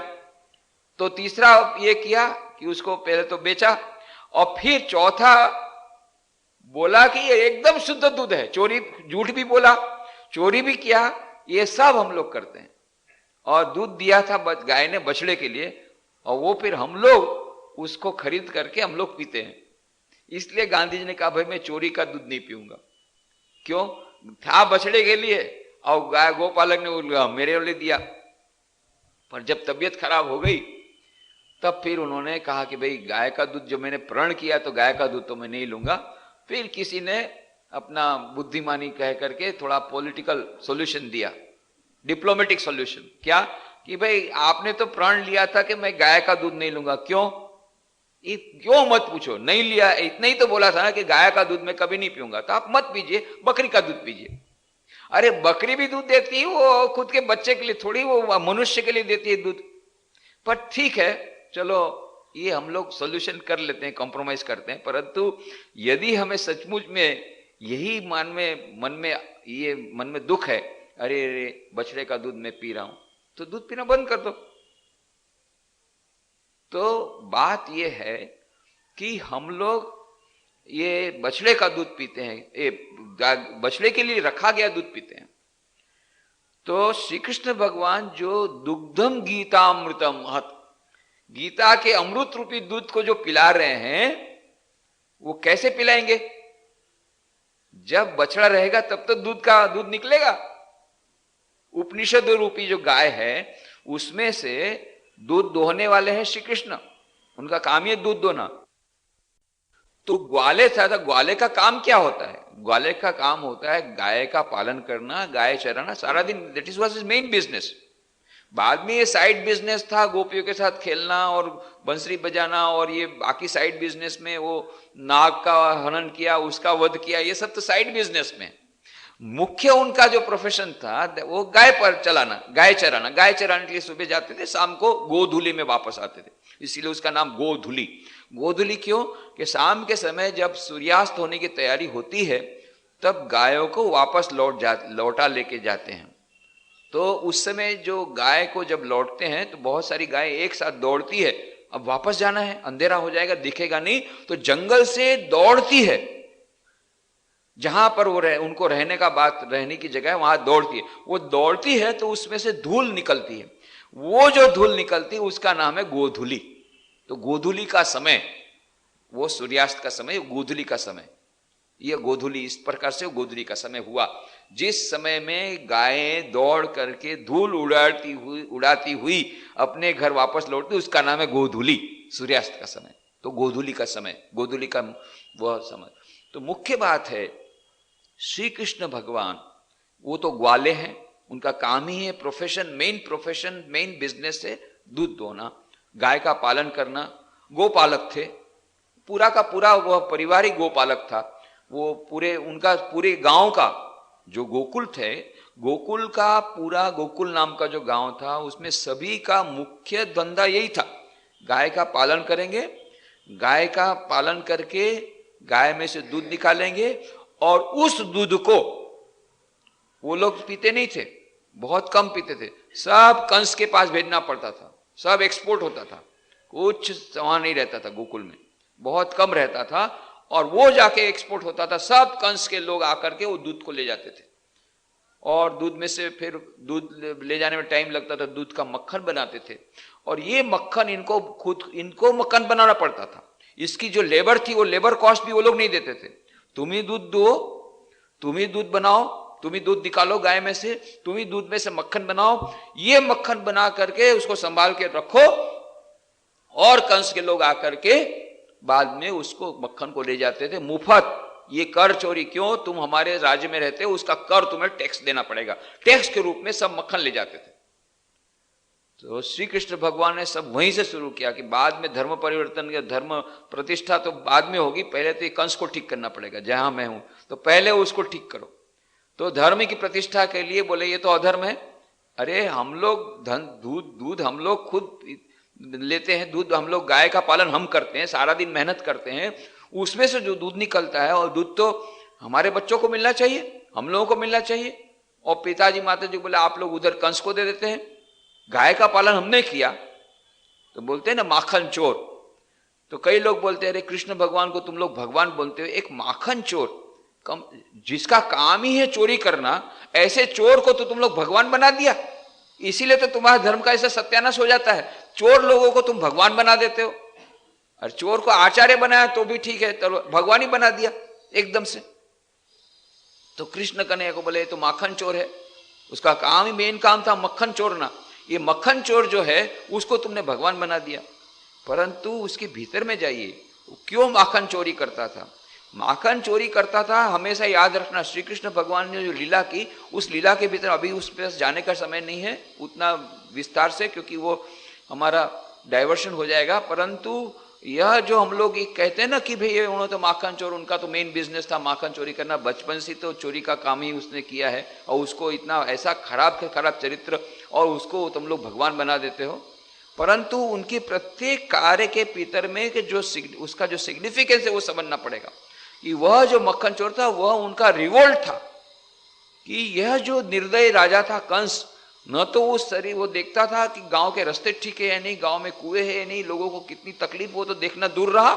तो तीसरा ये किया कि उसको पहले तो बेचा, और फिर चौथा बोला कि ये एकदम शुद्ध दूध है। चोरी, झूठ भी बोला, चोरी भी किया, ये सब हम लोग करते हैं। और दूध दिया था गाय ने बछड़े के लिए, और वो फिर हम लोग उसको खरीद करके हम लोग पीते हैं। इसलिए गांधी जी ने कहा भाई मैं चोरी का दूध नहीं पीऊंगा। क्यों? था बछड़े के लिए, और गाय गोपालक ने मेरे लिए दिया। पर जब तबीयत खराब हो गई, तब फिर उन्होंने कहा कि भाई गाय का दूध जो मैंने प्रण किया, तो गाय का दूध तो मैं नहीं लूंगा। फिर किसी ने अपना बुद्धिमानी कह करके थोड़ा पॉलिटिकल सॉल्यूशन दिया, डिप्लोमेटिक सॉल्यूशन। क्या? कि भाई आपने तो प्रण लिया था कि मैं गाय का दूध नहीं लूंगा। क्यों? क्यों मत पूछो, नहीं लिया, इतना ही तो बोला था ना कि गाय का दूध मैं कभी नहीं पीऊंगा, तो आप मत पीजिए, बकरी का दूध पीजिए। अरे बकरी भी दूध देती है, वो खुद के बच्चे के लिए थोड़ी, वो मनुष्य के लिए देती है दूध। पर ठीक है, चलो ये हम लोग सॉल्यूशन कर लेते हैं, कॉम्प्रोमाइज करते हैं। परंतु यदि हमें सचमुच में यही मन में दुख है, अरे बछड़े का दूध मैं पी रहा हूं, तो दूध पीना बंद कर दो। तो बात यह है कि हम लोग ये बछड़े का दूध पीते हैं, ये बछड़े के लिए रखा गया दूध पीते हैं। तो श्री कृष्ण भगवान जो दुग्धम गीतामृतम महत, गीता के अमृत रूपी दूध को जो पिला रहे हैं, वो कैसे पिलाएंगे? जब बछड़ा रहेगा तब तो दूध निकलेगा। उपनिषद रूपी जो गाय है, उसमें से दूध दोहने वाले हैं श्री कृष्ण, उनका काम ही दूध दोहना। तो ग्वाले था, ग्वाले का काम क्या होता है? ग्वाले का काम होता है गाय का पालन करना, गाय चराना सारा दिन, that is was his main business. बाद में ये साइड बिजनेस था, गोपियों के साथ खेलना और बंसरी बजाना, और ये बाकी साइड बिजनेस में वो नाग का हनन किया, उसका वध किया, ये सब तो साइड बिजनेस में। मुख्य उनका जो प्रोफेशन था वो गाय पर चलाना, गाय चराना। गाय चराने के लिए सुबह जाते थे, शाम को गोधुली में वापस आते थे, इसीलिए उसका नाम गोधुली। गोधुली क्यों? कि शाम के समय जब सूर्यास्त होने की तैयारी होती है तब गायों को वापस लौटा लेके जाते हैं। तो उस समय जो गाय को जब लौटते हैं तो बहुत सारी गाय एक साथ दौड़ती है, अब वापस जाना है, अंधेरा हो जाएगा, दिखेगा नहीं, तो जंगल से दौड़ती है, जहां पर वो उनको रहने की जगह है वहां दौड़ती है। वो दौड़ती है तो उसमें से धूल निकलती है, वो जो धूल निकलती है उसका नाम है गोधुली। तो गोधुली का समय, वो सूर्यास्त का समय, गोधुली का समय, ये गोधुली, इस प्रकार से गोधुली का समय हुआ जिस समय में गायें दौड़ करके धूल उड़ाती हुई अपने घर वापस लौटती, उसका नाम है गोधुली, सूर्यास्त का समय। तो गोधुली का समय, गोधुली का वह समय। तो मुख्य बात है श्री कृष्ण भगवान, वो तो ग्वाले हैं, उनका काम ही है, प्रोफेशन, मेन बिजनेस है दूध दोना, गाय का पालन करना। गोपालक थे, पूरा का पूरा वह परिवार ही गोपालक था। वो पूरे गांव का जो गोकुल थे, गोकुल का पूरा, गोकुल नाम का जो गांव था उसमें सभी का मुख्य धंधा यही था, गाय का पालन करेंगे, गाय का पालन करके गाय में से दूध निकालेंगे, और उस दूध को वो लोग पीते नहीं थे, बहुत कम पीते थे, सब कंस के पास भेजना पड़ता था, सब एक्सपोर्ट होता था, कुछ वहां नहीं रहता था गोकुल में, बहुत कम रहता था, और वो जाके एक्सपोर्ट होता था, सब कंस के लोग आकर के वो दूध को ले जाते थे, और दूध में से फिर दूध ले जाने में टाइम लगता था, दूध का मक्खन बनाते थे, और ये मक्खन इनको मक्खन बनाना पड़ता था। इसकी जो लेबर थी वो लेबर कॉस्ट भी वो लोग नहीं देते थे, तुम ही दूध दो, तुम ही दूध बनाओ, तुम ही दूध निकालो गाय में से, तुम ही दूध में से मक्खन बनाओ, ये मक्खन बना करके उसको संभाल के रखो, और कंस के लोग आकर के बाद में उसको मक्खन को ले जाते थे मुफ्त। ये कर चोरी क्यों? तुम हमारे राज्य में रहते हो, उसका कर तुम्हें टैक्स देना पड़ेगा, टैक्स के रूप में सब मक्खन ले जाते थे। तो श्री कृष्ण भगवान ने सब वहीं से शुरू किया कि बाद में धर्म परिवर्तन या धर्म प्रतिष्ठा तो बाद में होगी, पहले तो ये कंस को ठीक करना पड़ेगा, जहां मैं हूं तो पहले उसको ठीक करो। तो धर्म की प्रतिष्ठा के लिए बोले ये तो अधर्म है, अरे हम लोग दूध हम लोग खुद लेते हैं, दूध हम लोग, गाय का पालन हम करते हैं, सारा दिन मेहनत करते हैं, उसमें से जो दूध निकलता है, और दूध तो हमारे बच्चों को मिलना चाहिए, हम लोगों को मिलना चाहिए। और पिताजी माताजी बोले आप लोग उधर कंस को दे देते हैं, गाय का पालन हमने किया, तो बोलते हैं ना माखन चोर। तो कई लोग बोलते हैं अरे कृष्ण भगवान को तुम लोग भगवान बोलते हो, एक माखन चोर जिसका काम ही है चोरी करना, ऐसे चोर को तो तुम लोग भगवान बना दिया, इसीलिए तो तुम्हारा धर्म का ऐसा सत्यानाश हो जाता है। चोर लोगों को तुम भगवान बना देते हो, और चोर को आचार्य बनाया तो भी ठीक है, तो भगवान ही बना दिया एकदम से। तो कृष्ण कन्हैया को बोले तो माखन चोर है, उसका काम ही, मेन काम था मक्खन चोरना, ये मक्खन चोर जो है उसको तुमने भगवान बना दिया। परंतु उसके भीतर में जाइए, क्यों माखन चोरी करता था? माखन चोरी करता था, हमेशा याद रखना, श्री कृष्ण भगवान ने जो लीला की, उस लीला के भीतर अभी उस पर जाने का समय नहीं है उतना विस्तार से, क्योंकि वो हमारा डाइवर्शन हो जाएगा। परंतु यह जो हम लोग कहते हैं ना कि भाई उन्होंने तो माखन चोर, उनका तो मेन बिजनेस था माखन चोरी करना, बचपन से तो चोरी का काम ही उसने किया है, और उसको इतना ऐसा खराब चरित्र, और उसको तुम लोग भगवान बना देते हो। परंतु उनकी प्रत्येक कार्य के भीतर में कि जो उसका जो सिग्निफिकेंस है वो समझना पड़ेगा कि वह जो मक्खन चोर था वह उनका रिवोल्ट था, कि यह जो निर्दयी राजा था कंस, न तो वो शरीर वो देखता था कि गांव के रास्ते ठीक है या नहीं, गांव में कुएं है या नहीं, लोगों को कितनी तकलीफ, वो तो देखना दूर रहा,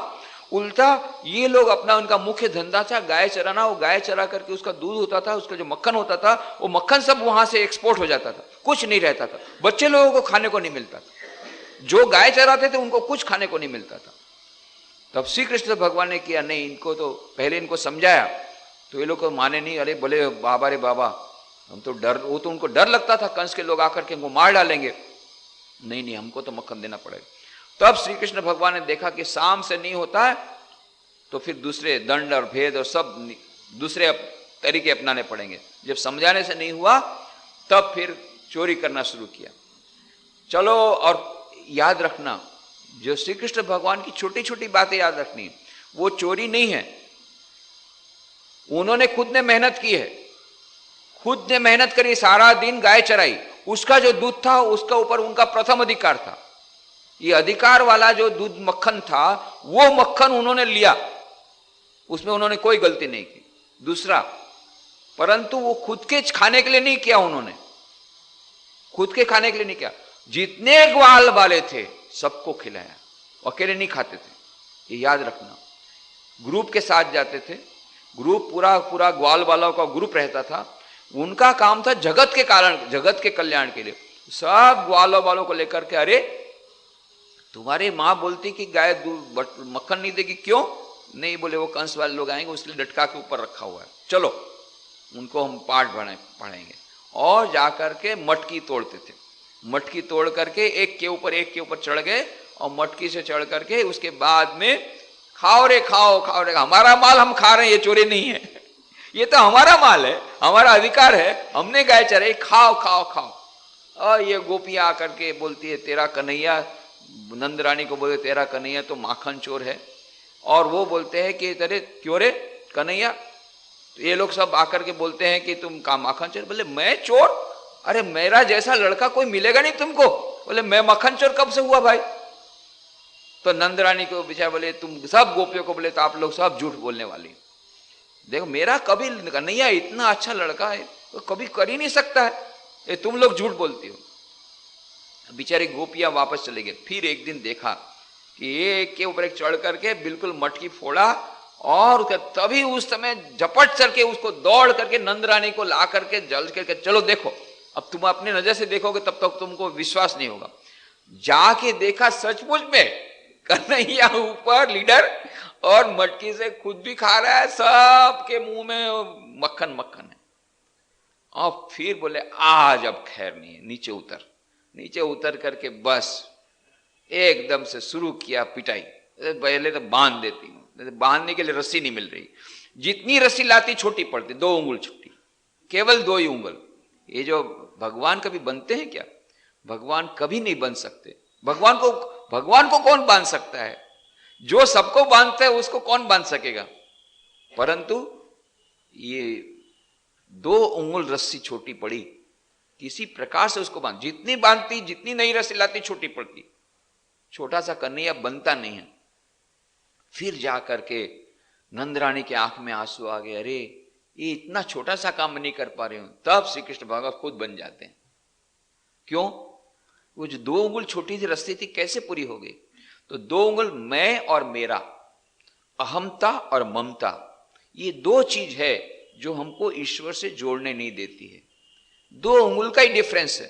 उल्टा ये लोग अपना, उनका मुख्य धंधा था गाय चराना, वो गाय चरा करके उसका दूध होता था, उसका जो मक्खन होता था, वो मक्खन सब वहां से एक्सपोर्ट हो जाता था, कुछ नहीं रहता था, बच्चे लोगों को खाने को नहीं मिलता था, जो गाय चराते थे उनको कुछ खाने को नहीं मिलता था। तब श्री कृष्ण भगवान ने किया नहीं, इनको तो पहले इनको समझाया, तो ये लोग को माने नहीं, अरे बोले बाबा रे बाबा हम तो डर, वो तो उनको डर लगता था कंस के लोग आकर के हमको मार डालेंगे, नहीं हमको तो मक्खन देना पड़ेगा। तब श्री कृष्ण भगवान ने देखा कि शाम से नहीं होता है, तो फिर दूसरे दंड और भेद और सब दूसरे तरीके अपनाने पड़ेंगे। जब समझाने से नहीं हुआ तब फिर चोरी करना शुरू किया। चलो, और याद रखना जो श्री कृष्ण भगवान की छोटी छोटी बातें याद रखनी, वो चोरी नहीं है, उन्होंने खुद ने मेहनत की है, खुद ने मेहनत करी, सारा दिन गाय चराई, उसका जो दूध था उसका ऊपर उनका प्रथम अधिकार था। ये अधिकार वाला जो दूध मक्खन था वो मक्खन उन्होंने लिया, उसमें उन्होंने कोई गलती नहीं की। दूसरा, परंतु वो खुद के खाने के लिए नहीं किया, उन्होंने खुद के खाने के लिए नहीं किया, जितने ग्वाल वाले थे सबको खिलाया, अकेले नहीं खाते थे। ये याद रखना। ग्रुप के साथ जाते थे, ग्रुप पूरा पूरा ग्वाल वालों का ग्रुप रहता था, उनका काम था जगत के कारण, जगत के कल्याण के लिए। सब ग्वाल वालों को लेकर के, अरे तुम्हारी मां बोलती कि गाय दूध मक्खन नहीं देगी, क्यों नहीं? बोले वो कंस वाले लोग आएंगे, उसके लिए लटका के ऊपर रखा हुआ है, चलो उनको हम पाठ पढ़ाएंगे। और जाकर के मटकी तोड़ते थे, मटकी तोड़ करके एक के ऊपर चढ़ गए, और मटकी से चढ़ करके उसके बाद में खाओ रे खाओ, खाओ रे, हमारा माल हम खा रहे हैं, ये चोरी नहीं है, ये तो हमारा माल है, हमारा अधिकार है, हमने गाय चराई, खाओ खाओ खाओ। और ये गोपियां आकर के बोलती है तेरा कन्हैया, नंद रानी को बोले तेरा कन्हैया तो माखन चोर है। और वो बोलते हैं कि तेरे क्यों रे कन्हैया? तो ये लोग सब आकर के बोलते हैं कि तुम का माखन चोर? बोले मैं चोर? अरे मेरा जैसा लड़का कोई मिलेगा नहीं तुमको। बोले मैं माखन चोर कब से हुआ भाई? तो नंद रानी को बेचारा बोले, तुम सब गोपियों को बोले तो आप लोग सब झूठ बोलने वाली, देखो मेरा कभी कन्हैया इतना अच्छा लड़का है तो कभी कर ही नहीं सकता है, ये तुम लोग झूठ बोलती हो। बेचारी गोपियां वापस चले गए। फिर एक दिन देखा कि एक के ऊपर एक चढ़ करके बिल्कुल मटकी फोड़ा, और तभी उस समय झपट चल के उसको दौड़ करके नंद रानी को ला करके जल करके, चलो देखो, अब तुम अपनी नजर से देखोगे तब तक तुमको विश्वास नहीं होगा। जाके देखा सचमुच में कन्हैया ऊपर लीडर, और मटकी से खुद भी खा रहा है, सबके मुंह में मक्खन मक्खन है। और फिर बोले आज अब खैर नहीं है, नीचे उतर। नीचे उतर करके बस एकदम से शुरू किया पिटाई। पहले तो बांध देती हूं, बांधने के लिए रस्सी नहीं मिल रही, जितनी रस्सी लाती छोटी पड़ती, 2 उंगल छोटी, केवल 2 ही उंगल। ये जो भगवान कभी बनते हैं क्या? भगवान कभी नहीं बन सकते। भगवान को कौन बांध सकता है? जो सबको बांधता है उसको कौन बांध सकेगा? परंतु ये 2 उंगल रस्सी छोटी पड़ी, किसी प्रकार से उसको बांध, जितनी बांधती, जितनी नई रस्सी लाती छोटी पड़ती, छोटा सा कन्हैया बनता नहीं है। फिर जाकर के नंद रानी के आंख में आंसू आ गए, अरे ये इतना छोटा सा काम नहीं कर पा रहे हूं। तब श्री कृष्ण भगवान खुद बन जाते हैं। क्यों? वो जो 2 उंगल छोटी सी रस्सी थी कैसे पूरी हो गई? तो 2 उंगल मैं और मेरा, अहमता और ममता, ये 2 चीज है जो हमको ईश्वर से जोड़ने नहीं देती है। 2 उंगल का ही डिफरेंस है।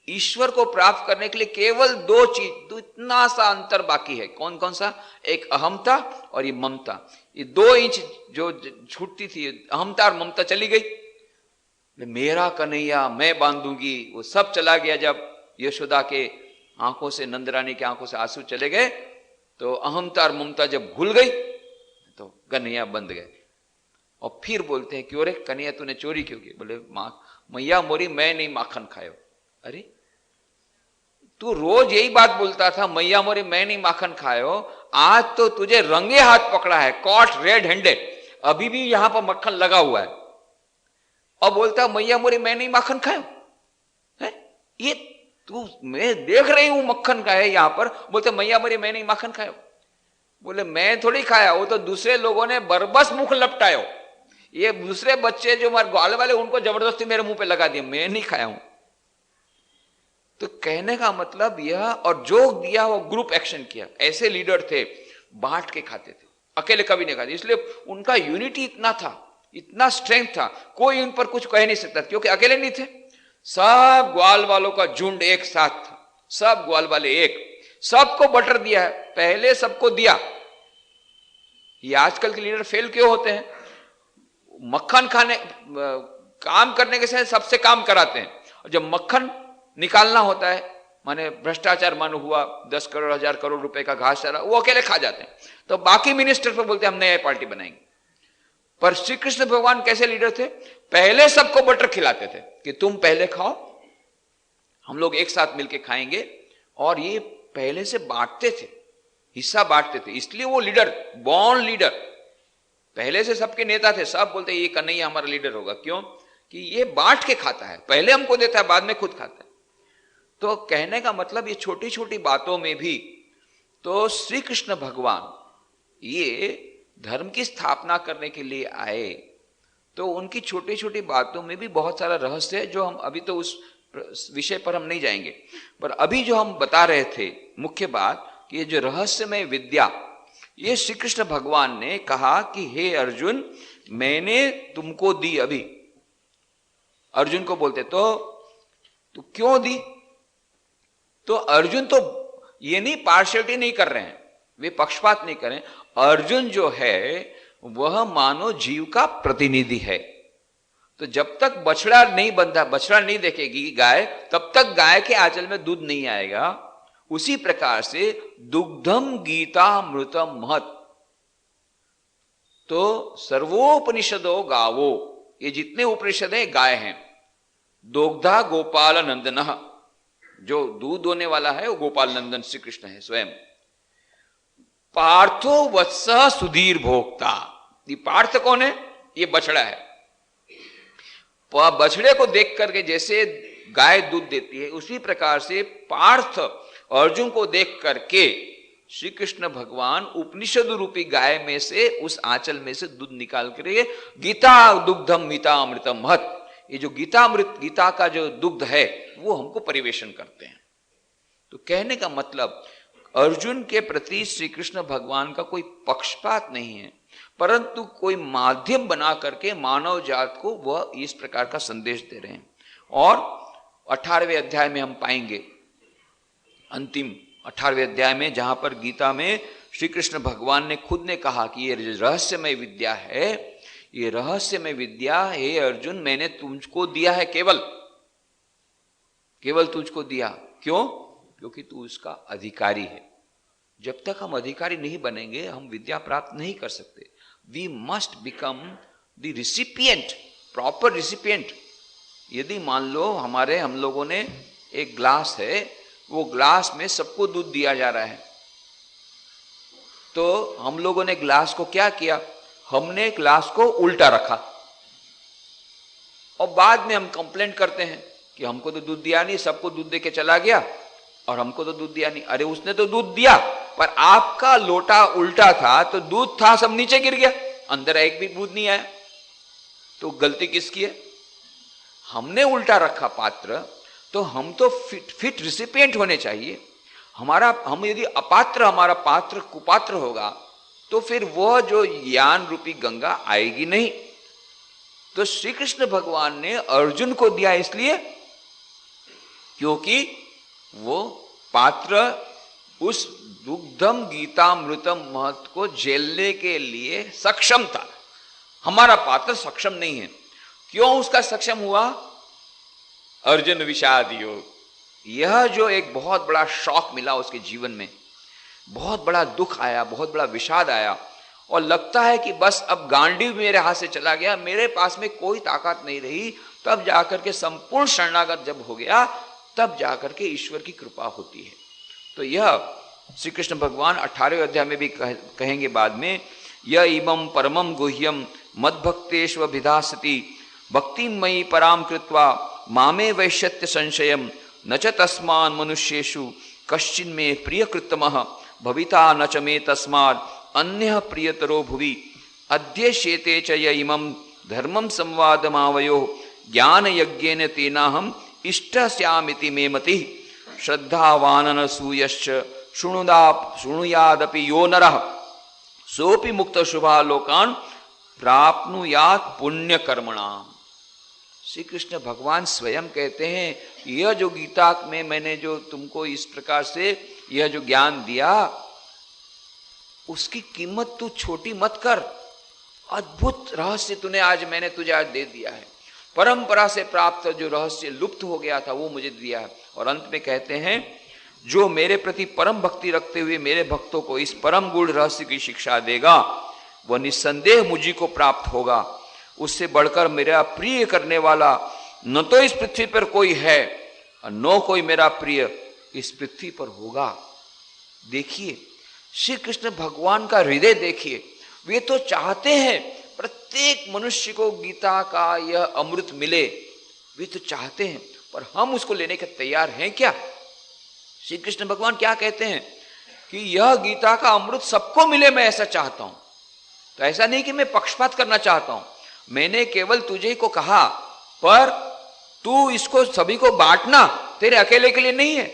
ईश्वर को प्राप्त करने के लिए केवल 2 चीज, तो इतना सा अंतर बाकी है। कौन कौन सा? एक अहमता और ये ममता। ये 2 इंच जो छूटती थी, अहमता और ममता चली गई। मेरा कन्हैया मैं बांधूंगी, वो सब चला गया। जब यशोदा के आंखों से, नंद रानी की आंखों से आंसू चले गए, तो अहमता और ममता जब घुल गई तो कन्हैया बंध गए। और फिर बोलते हैं क्यों रे कन्हैया तूने चोरी क्यों की? बोले मैया मोरी मैं नहीं माखन खायो। अरे तू रोज यही बात बोलता था, मैया मोरी मैं नहीं माखन खायो, आज तो तुझे रंगे हाथ पकड़ा है, कॉट रेड हैंडेड, अभी भी यहां पर मक्खन लगा हुआ है, और बोलता मैया मोरी मैं नहीं माखन खायो है? ये तू, मैं देख रही हूं मक्खन का है यहां पर, बोलते मैया मोरी मैं नहीं माखन खायो। बोले मैं थोड़ी खाया, वो तो दूसरे लोगों ने बरबस मुख लपटायो, ये दूसरे बच्चे जो हमारे ग्वाल वाले उनको जबरदस्ती मेरे मुंह पे लगा दिया, मैं नहीं खाया हूं। तो कहने का मतलब यह, और जो दिया वो ग्रुप एक्शन किया। ऐसे लीडर थे, बांट के खाते थे, अकेले कभी नहीं खाते। इसलिए उनका यूनिटी इतना था, इतना स्ट्रेंथ था, कोई उन पर कुछ कह नहीं सकता, क्योंकि अकेले नहीं थे, सब ग्वाल वालों का झुंड एक साथ था, सब ग्वाल वाले एक, सबको बटर दिया है, पहले सबको दिया। ये आजकल के लीडर फेल क्यों होते हैं? मक्खन खाने, काम करने के साथ सबसे काम कराते हैं, और जब मक्खन निकालना होता है, माने भ्रष्टाचार मान हुआ, 10 करोड़ 1000 करोड़ रुपए का घास चारा, वो अकेले खा जाते हैं। तो बाकी मिनिस्टर पर बोलते हैं हम नया पार्टी बनाएंगे। पर श्री कृष्ण भगवान कैसे लीडर थे? पहले सबको बटर खिलाते थे कि तुम पहले खाओ, हम लोग एक साथ मिलके खाएंगे, और ये पहले से बांटते थे, हिस्सा बांटते थे। इसलिए वो लीडर, बॉर्न लीडर, पहले से सबके नेता थे, सब बोलते ये कन्हैया हमारा लीडर होगा। क्यों? कि ये बांट के खाता है, पहले हमको देता है, बाद में खुद खाता है। तो कहने का मतलब ये छोटी छोटी बातों में भी तो श्री कृष्ण भगवान ये धर्म की स्थापना करने के लिए आए, तो उनकी छोटी छोटी बातों में भी बहुत सारा रहस्य है, जो हम अभी तो उस विषय पर हम नहीं जाएंगे। पर अभी जो हम बता रहे थे मुख्य बात कि ये जो रहस्यमय विद्या, ये श्री कृष्ण भगवान ने कहा कि हे अर्जुन, मैंने तुमको दी। अभी अर्जुन को बोलते तो क्यों दी? तो अर्जुन तो ये नहीं पार्शियलिटी नहीं कर रहे हैं, वे पक्षपात नहीं कर रहे हैं। अर्जुन जो है वह मानव जीव का प्रतिनिधि है। तो जब तक बछड़ा नहीं बंधा, बछड़ा नहीं देखेगी गाय, तब तक गाय के आंचल में दूध नहीं आएगा। उसी प्रकार से दुग्धम गीतामृतम महत्, तो सर्वोपनिषदो गावो, ये जितने उपनिषद है गाय हैं। दोग्धा गोपाल नंदन, जो दूध होने वाला है वो गोपाल नंदन श्री कृष्ण है स्वयं। पार्थो वत्स सुधीर भोक्ता, ये पार्थ कौन है? ये बछड़ा है। बछड़े को देख करके जैसे गाय दूध देती है, उसी प्रकार से पार्थ अर्जुन को देख करके श्री कृष्ण भगवान उपनिषद रूपी गाय में से, उस आंचल में से दूध निकाल करके गीता दुग्धम मीतामृतम महत्, ये जो गीतामृत, गीता का जो दुग्ध है वो हमको परिवेशन करते हैं। तो कहने का मतलब अर्जुन के प्रति श्री कृष्ण भगवान का कोई पक्षपात नहीं है, परंतु कोई माध्यम बना करके मानव जात को वह इस प्रकार का संदेश दे रहे हैं। और 18वें अध्याय में हम पाएंगे, अंतिम 18वें अध्याय में, जहां पर गीता में श्री कृष्ण भगवान ने खुद ने कहा कि ये रहस्यमय विद्या है, ये रहस्यमय विद्या हे अर्जुन मैंने तुझको दिया है, केवल तुझको दिया। क्यों? क्योंकि तू उसका अधिकारी है। जब तक हम अधिकारी नहीं बनेंगे हम विद्या प्राप्त नहीं कर सकते। We must become the recipient, proper recipient. यदि मान लो हम लोगों ने एक ग्लास है, वो ग्लास में सबको दूध दिया जा रहा है, तो हम लोगों ने ग्लास को क्या किया? हमने ग्लास को उल्टा रखा और बाद में हम कंप्लेंट करते हैं कि हमको तो दूध दिया नहीं, सबको दूध दे के चला गया और हमको तो दूध दिया नहीं। अरे उसने तो दूध दिया, पर आपका लोटा उल्टा था, तो दूध था सब नीचे गिर गया, अंदर एक भी दूध नहीं आया। तो गलती किसकी है? हमने उल्टा रखा पात्र, तो हम तो फिट रिसिपिएंट होने चाहिए। हम यदि अपात्र, हमारा पात्र कुपात्र होगा, तो फिर वह जो ज्ञान रूपी गंगा आएगी नहीं। तो श्री कृष्ण भगवान ने अर्जुन को दिया इसलिए क्योंकि वो पात्र उस दुग्धम गीतामृतम महत् को झेलने के लिए सक्षम था। हमारा पात्र सक्षम नहीं है। क्यों उसका सक्षम हुआ? अर्जुन विषाद योग, यह जो एक बहुत बड़ा शॉक मिला उसके जीवन में, बहुत बड़ा दुख आया, बहुत बड़ा विषाद आया, और लगता है कि बस अब गांडीव मेरे हाथ से चला गया, मेरे पास में कोई ताकत नहीं रही। तब जाकर के संपूर्ण शरणागत जब हो गया, तब जाकर के ईश्वर की कृपा होती है। तो यह श्री कृष्ण भगवान 18वें अध्याय में भी कहेंगे बाद में, य इमं परमं गुह्यम मद्भक्तेष्व भिधासति भक्तिमयी पराम कृत्वा मामे वैश्यत्य संशयम न च तस्मान् मनुष्येषु कश्चिन् मे प्रियकृतमः भविता न च मे तस्मात् अन्यः प्रियतरो भुवि अध्येष्येते च य इमं धर्मं संवादमावयोः ज्ञानयज्ञेन तेनाहम् इष्टस्यामिति मे मतिः श्रद्धावाननसूयश्च शृणुयादपि यो नरः सोऽपि मुक्तशुभा लोकान् प्राप्नुयात् पुण्यकर्मणाम्। श्री कृष्ण भगवान स्वयं कहते हैं, यह जो गीता में मैंने जो तुमको इस प्रकार से यह जो ज्ञान दिया, उसकी कीमत तू छोटी मत कर। अद्भुत रहस्य तूने आज मैंने तुझे आज दे दिया है। परंपरा से प्राप्त जो रहस्य लुप्त हो गया था वो मुझे दिया है। और अंत में कहते हैं, जो मेरे प्रति परम भक्ति रखते हुए मेरे भक्तों को इस परम गूढ़ रहस्य की शिक्षा देगा, वह निस्संदेह मुझी को प्राप्त होगा। उससे बढ़कर मेरा प्रिय करने वाला न तो इस पृथ्वी पर कोई है और न कोई मेरा प्रिय इस पृथ्वी पर होगा। देखिए श्री कृष्ण भगवान का हृदय देखिए, वे तो चाहते हैं प्रत्येक मनुष्य को गीता का यह अमृत मिले, वे तो चाहते हैं, पर हम उसको लेने के तैयार हैं क्या? श्री कृष्ण भगवान क्या कहते हैं कि यह गीता का अमृत सबको मिले, मैं ऐसा चाहता हूं। तो ऐसा नहीं कि मैं पक्षपात करना चाहता हूं, मैंने केवल तुझे को कहा, पर तू इसको सभी को बांटना, तेरे अकेले के लिए नहीं है,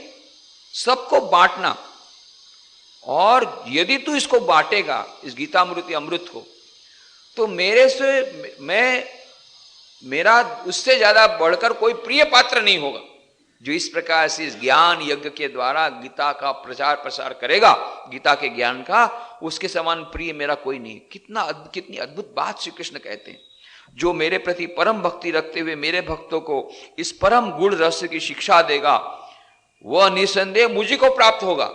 सबको बांटना। और यदि तू इसको बांटेगा, इस गीतामृति अमृत को, तो मेरे से मेरा उससे ज्यादा बढ़कर कोई प्रिय पात्र नहीं होगा जो इस प्रकार से इस ज्ञान यज्ञ के द्वारा गीता का प्रचार प्रसार करेगा, गीता के ज्ञान का, उसके समान प्रिय मेरा कोई नहीं। कितनी अद्भुत बात श्री कृष्ण कहते हैं। जो मेरे प्रति परम भक्ति रखते हुए मेरे भक्तों को इस परम गुण रहस्य की शिक्षा देगा, वह निसंदेह मुझी को प्राप्त होगा,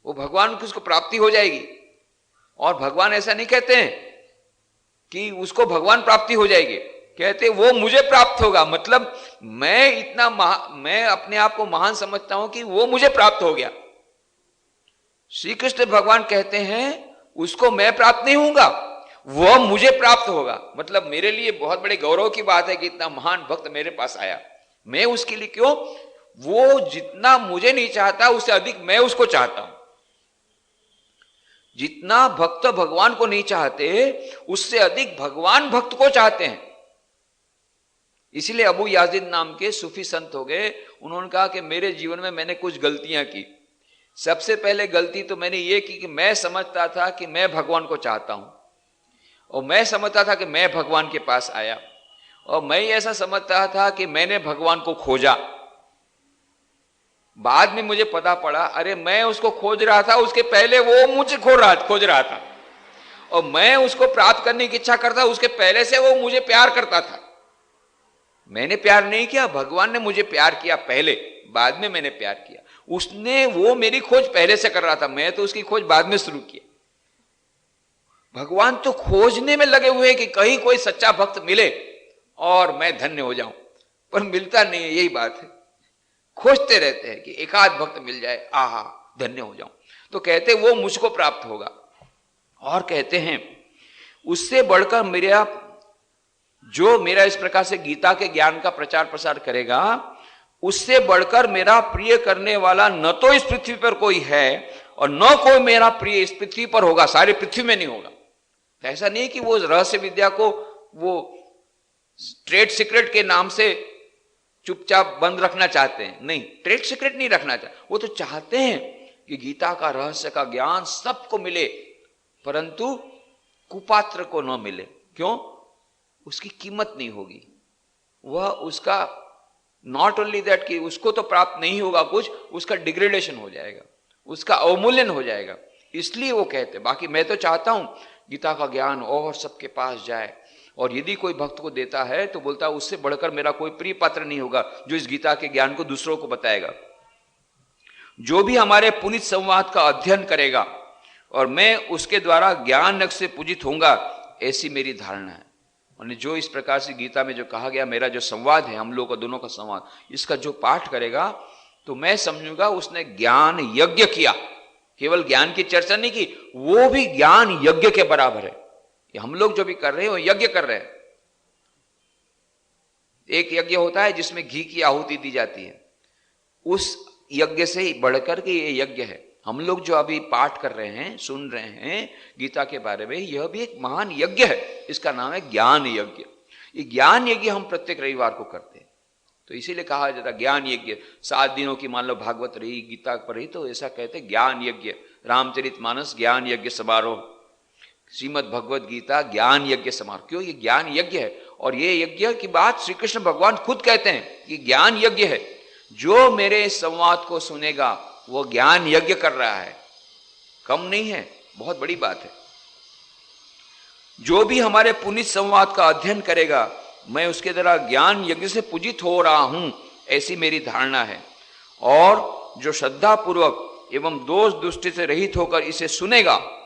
वो भगवान की उसको प्राप्ति हो जाएगी। और भगवान ऐसा नहीं कहते हैं कि उसको भगवान प्राप्ति हो जाएगी, कहते वो मुझे प्राप्त होगा। मतलब मैं अपने आप को महान समझता हूं कि वो मुझे प्राप्त हो गया। श्री कृष्ण भगवान कहते हैं उसको मैं प्राप्त नहीं होऊंगा, वह मुझे प्राप्त होगा। मतलब मेरे लिए बहुत बड़े गौरव की बात है कि इतना महान भक्त मेरे पास आया। मैं उसके लिए क्यों, वो जितना मुझे नहीं चाहता उससे अधिक मैं उसको चाहता हूं। जितना भक्त भगवान को नहीं चाहते उससे अधिक भगवान भक्त को चाहते हैं। इसलिए अबू याजिद नाम के सूफी संत हो गए। उन्होंने कहा कि मेरे जीवन में मैंने कुछ गलतियां की। सबसे पहले गलती तो मैंने ये की कि मैं समझता था कि मैं भगवान को चाहता हूं, और मैं समझता था कि मैं भगवान के पास आया, और मैं ऐसा समझता था कि मैंने भगवान को खोजा। बाद में मुझे पता पड़ा, अरे मैं उसको खोज रहा था, उसके पहले वो मुझे खोज रहा था, और मैं उसको प्राप्त करने की इच्छा करता, उसके पहले से वो मुझे प्यार करता था। मैंने प्यार नहीं किया, भगवान ने मुझे प्यार किया पहले, बाद में मैंने प्यार किया। वो मेरी खोज पहले से कर रहा था, मैं तो उसकी खोज बाद में शुरू किया। भगवान तो खोजने में लगे हुए कि कहीं कोई सच्चा भक्त मिले और मैं धन्य हो जाऊं, पर मिलता नहीं है। यही बात है, खोजते रहते हैं कि एकाध भक्त मिल जाए, आहा धन्य हो जाऊं। तो कहते वो मुझको प्राप्त होगा। और कहते हैं उससे बढ़कर मेरा इस प्रकार से गीता के ज्ञान का प्रचार प्रसार करेगा, उससे बढ़कर मेरा प्रिय करने वाला न तो इस पृथ्वी पर कोई है और न कोई मेरा प्रिय इस पृथ्वी पर होगा, सारी पृथ्वी में नहीं होगा। तो ऐसा नहीं कि वो रहस्य विद्या को वो ट्रेड सीक्रेट के नाम से चुपचाप बंद रखना चाहते हैं। नहीं, ट्रेड सीक्रेट नहीं रखना चाहते, वो तो चाहते हैं कि गीता का रहस्य का ज्ञान सबको मिले, परंतु कुपात्र को न मिले। क्यों? उसकी कीमत नहीं होगी। वह उसका नॉट ओनली दैट कि उसको तो प्राप्त नहीं होगा कुछ, उसका डिग्रेडेशन हो जाएगा, उसका अवमूल्यन हो जाएगा। इसलिए वो कहते, बाकी मैं तो चाहता हूं गीता का ज्ञान और सबके पास जाए, और यदि कोई भक्त को देता है तो बोलता है उससे बढ़कर मेरा कोई प्रिय पात्र नहीं होगा जो इस गीता के ज्ञान को दूसरों को बताएगा। जो भी हमारे पुनित संवाद का अध्ययन करेगा और मैं उसके द्वारा ज्ञान से पूजित होऊंगा, ऐसी मेरी धारणा है। और जो इस प्रकार से गीता में जो कहा गया, मेरा जो संवाद है, हम लोगों का दोनों का संवाद, इसका जो पाठ करेगा तो मैं समझूंगा उसने ज्ञान यज्ञ किया। केवल ज्ञान की चर्चा नहीं की, वो भी ज्ञान यज्ञ के बराबर है। हम लोग जो भी कर रहे हैं वो यज्ञ कर रहे हैं। एक यज्ञ होता है जिसमें घी की आहुति दी जाती है, उस यज्ञ से ही बढ़कर के ये यज्ञ है। हम लोग जो अभी पाठ कर रहे हैं, सुन रहे हैं गीता के बारे में, यह भी एक महान यज्ञ है। इसका नाम है ज्ञान यज्ञ। ये ज्ञान यज्ञ हम प्रत्येक रविवार को करते हैं, तो इसीलिए कहा जाता है ज्ञान यज्ञ। 7 दिनों की मान लो भागवत रही, गीता पर रही, तो ऐसा कहते हैं ज्ञान यज्ञ। रामचरितमानस ज्ञान यज्ञ समारोह, श्रीमद भगवत गीता ज्ञान यज्ञ समारोह। क्यों? ये ज्ञान यज्ञ है। और ये यज्ञ की बात श्री कृष्ण भगवान खुद कहते हैं कि ज्ञान यज्ञ है। जो मेरे संवाद को सुनेगा वो ज्ञान यज्ञ कर रहा है, कम नहीं है, बहुत बड़ी बात है। जो भी हमारे पुनित संवाद का अध्ययन करेगा, मैं उसके द्वारा ज्ञान यज्ञ से पूजित हो रहा हूं, ऐसी मेरी धारणा है। और जो श्रद्धा पूर्वक एवं दोष दृष्टि से रहित होकर इसे सुनेगा,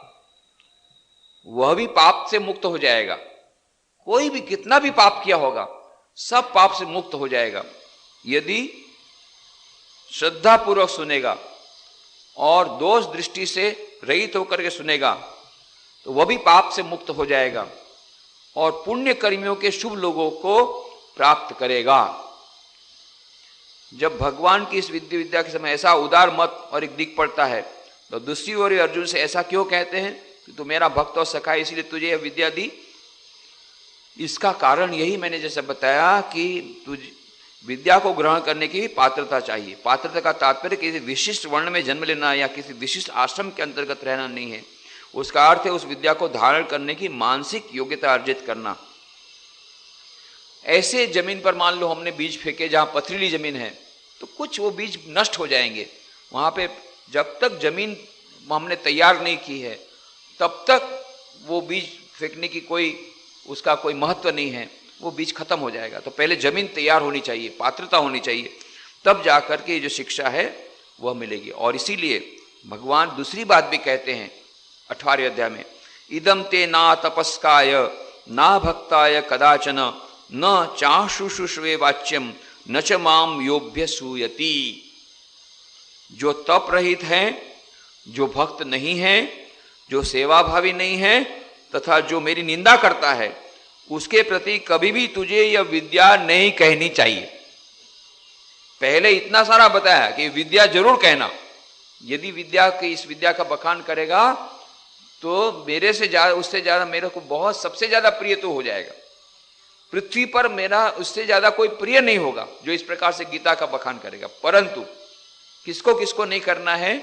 वह भी पाप से मुक्त हो जाएगा। कोई भी कितना भी पाप किया होगा, सब पाप से मुक्त हो जाएगा यदि श्रद्धा पूर्वक सुनेगा और दोष दृष्टि से रहित होकर के सुनेगा, तो वह भी पाप से मुक्त हो जाएगा। और पुण्य कर्मियों के शुभ लोगों को प्राप्त करेगा। जब भगवान की इस विद्या के समय ऐसा उदार मत और एक दिख पड़ता है, तो दूसरी ओर अर्जुन से ऐसा क्यों कहते हैं कि तू मेरा भक्त और सखा है, इसलिए तुझे यह विद्या दी? इसका कारण यही मैंने जैसे बताया कि तुझ विद्या को ग्रहण करने की पात्रता चाहिए। पात्रता का तात्पर्य किसी विशिष्ट वर्ण में जन्म लेना या किसी विशिष्ट आश्रम के अंतर्गत रहना नहीं है। उसका अर्थ है उस विद्या को धारण करने की मानसिक योग्यता अर्जित करना। ऐसे जमीन पर मान लो हमने बीज फेंके जहां पथरीली जमीन है, तो कुछ वो बीज नष्ट हो जाएंगे। वहां पे जब तक जमीन हमने तैयार नहीं की है तब तक वो बीज फेंकने की उसका कोई महत्व नहीं है, वो बीज खत्म हो जाएगा। तो पहले जमीन तैयार होनी चाहिए, पात्रता होनी चाहिए, तब जाकर के जो शिक्षा है वह मिलेगी। और इसीलिए भगवान दूसरी बात भी कहते हैं 18वें अध्याय में, इदम ते ना तपस्काय ना भक्ताय कदाचन न चाशुशुष्वे वाच्यम न च माम योभ्य सूयति। जो तप रहित है, जो भक्त नहीं है, जो सेवाभावी नहीं है तथा जो मेरी निंदा करता है, उसके प्रति कभी भी तुझे यह विद्या नहीं कहनी चाहिए। पहले इतना सारा बताया कि विद्या जरूर कहना। यदि इस विद्या का बखान करेगा तो मेरे से ज्यादा, उससे ज्यादा मेरे को बहुत सबसे ज्यादा प्रिय तो हो जाएगा। पृथ्वी पर मेरा उससे ज्यादा कोई प्रिय नहीं होगा जो इस प्रकार से गीता का बखान करेगा। परंतु किसको किसको नहीं करना है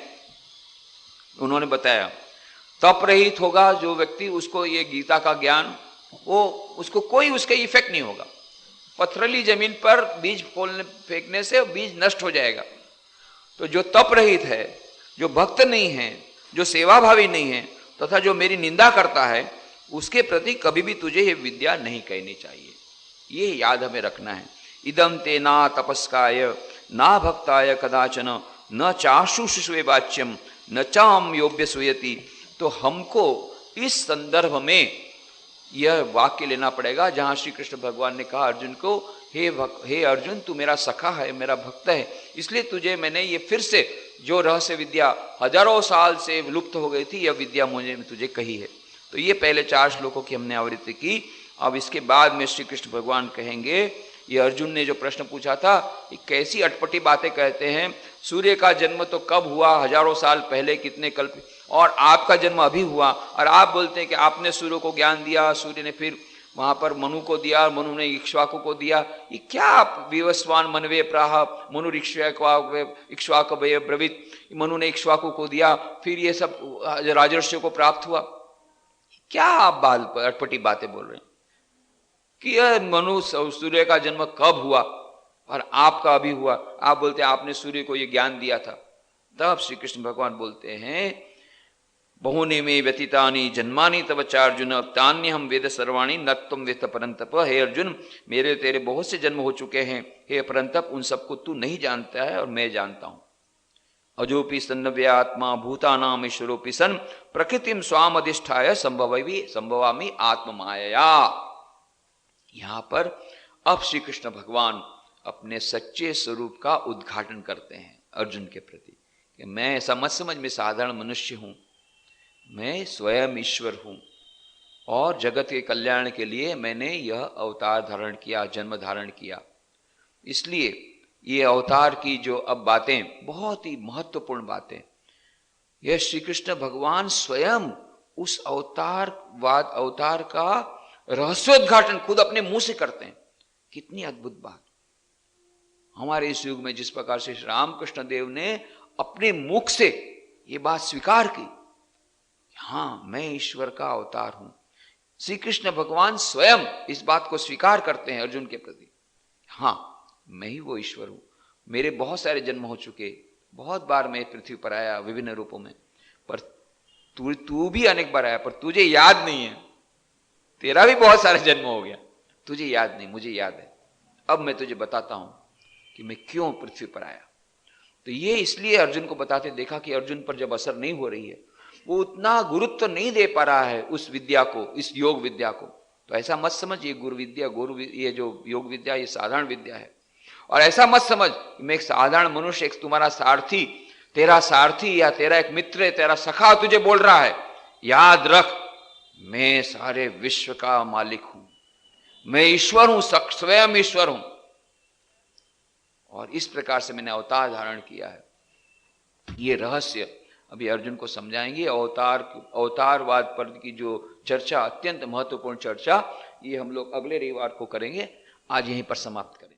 उन्होंने बताया। तप रहित होगा जो व्यक्ति, उसको ये गीता का ज्ञान उसको कोई उसके इफेक्ट नहीं होगा। पथरीली जमीन पर बीज फेंकने से बीज नष्ट हो जाएगा। तो जो तप रहित है, जो भक्त नहीं है, जो सेवाभावी नहीं है तथा जो मेरी निंदा करता है, उसके प्रति कभी भी तुझे ये विद्या नहीं कहनी चाहिए। ये याद हमें रखना है। इदम ते ना तपस्काय ना भक्ताय कदाचन न चाशुषुष्वे वाच्यम न चाम योभ्य सूयति। तो हमको इस संदर्भ में यह वाक्य लेना पड़ेगा जहां श्री कृष्ण भगवान ने कहा अर्जुन को, हे अर्जुन, तू मेरा सखा है, मेरा भक्त है, इसलिए तुझे मैंने ये फिर से जो रहस्य विद्या हजारों साल से लुप्त हो गई थी, यह विद्या मुझे तुझे कही है। तो ये पहले 4 श्लोकों की हमने आवृत्ति की। अब इसके बाद में श्री कृष्ण भगवान कहेंगे, ये अर्जुन ने जो प्रश्न पूछा था, ये कैसी अटपटी बातें कहते हैं। सूर्य का जन्म तो कब हुआ? हजारों साल पहले, कितने कल्प, और आपका जन्म अभी हुआ, और आप बोलते हैं कि आपने सूर्य को ज्ञान दिया, सूर्य ने फिर वहां पर मनु को दिया, मनु ने इक्ष्वाकु को दिया। ये क्या आप विवस्वान मनवे प्राह मनु इक्ष्वाक ब्रवीत, मनु ने इक्ष्वाकु को दिया, फिर ये सब राजर्षियों को प्राप्त हुआ। क्या आप बात अटपटी बातें बोल रहे हैं कि यह मनु सूर्य का जन्म कब हुआ और आपका अभी हुआ? आप बोलते हैं आपने सूर्य को यह ज्ञान दिया था। तब श्री कृष्ण भगवान बोलते हैं, बहुने में व्यतीतानि जन्मानि तव चार्जुन तान्य हम वेद सर्वाणी न तुम वेद परंतप। हे अर्जुन, मेरे तेरे बहुत से जन्म हो चुके हैं, हे परंतप, उन सबको तू नहीं जानता है और मैं जानता हूं। अजोपि सन्नव्य आत्मा भूतानाम ईश्वरोपि सन प्रकृतिम स्वाम अधिष्ठाय संभवामि आत्म माया। यहां पर अब श्री कृष्ण भगवान अपने सच्चे स्वरूप का उद्घाटन करते हैं अर्जुन के प्रति कि मैं ऐसा मत समझ, मैं साधारण मनुष्य हूं, मैं स्वयं ईश्वर हूं और जगत के कल्याण के लिए मैंने यह अवतार धारण किया, जन्म धारण किया। इसलिए ये अवतार की जो अब बातें बहुत ही महत्वपूर्ण बातें, यह श्री कृष्ण भगवान स्वयं उस अवतार का रहस्योद्घाटन खुद अपने मुंह से करते हैं। कितनी अद्भुत बात। हमारे इस युग में जिस प्रकार से श्री रामकृष्ण देव ने अपने मुख से ये बात स्वीकार की, हाँ मैं ईश्वर का अवतार हूं, श्री कृष्ण भगवान स्वयं इस बात को स्वीकार करते हैं अर्जुन के प्रति। हाँ मैं ही वो ईश्वर हूं, मेरे बहुत सारे जन्म हो चुके, बहुत बार मैं पृथ्वी पर आया विभिन्न रूपों में, पर तू भी अनेक बार आया, पर तुझे याद नहीं है। तेरा भी बहुत सारे जन्म हो गया, तुझे याद नहीं, मुझे याद है। अब मैं तुझे बताता हूं कि मैं क्यों पृथ्वी पर आया। तो ये इसलिए अर्जुन को बताते, देखा कि अर्जुन पर जब असर नहीं हो रही है, वो उतना गुरुत्व नहीं दे पा रहा है उस विद्या को, इस योग विद्या को। तो ऐसा मत समझ ये ये जो योग विद्या ये साधारण विद्या है। और ऐसा मत समझ मैं एक साधारण मनुष्य, एक तुम्हारा सारथी, तेरा सारथी या तेरा एक मित्र, तेरा सखा तुझे बोल रहा है। याद रख, मैं सारे विश्व का मालिक हूं, मैं ईश्वर हूं, स्वयं ईश्वर हूं, और इस प्रकार से मैंने अवतार धारण किया है। ये रहस्य अभी अर्जुन को समझाएंगे। अवतारवाद पर की जो चर्चा, अत्यंत महत्वपूर्ण चर्चा, ये हम लोग अगले रविवार को करेंगे। आज यहीं पर समाप्त करें।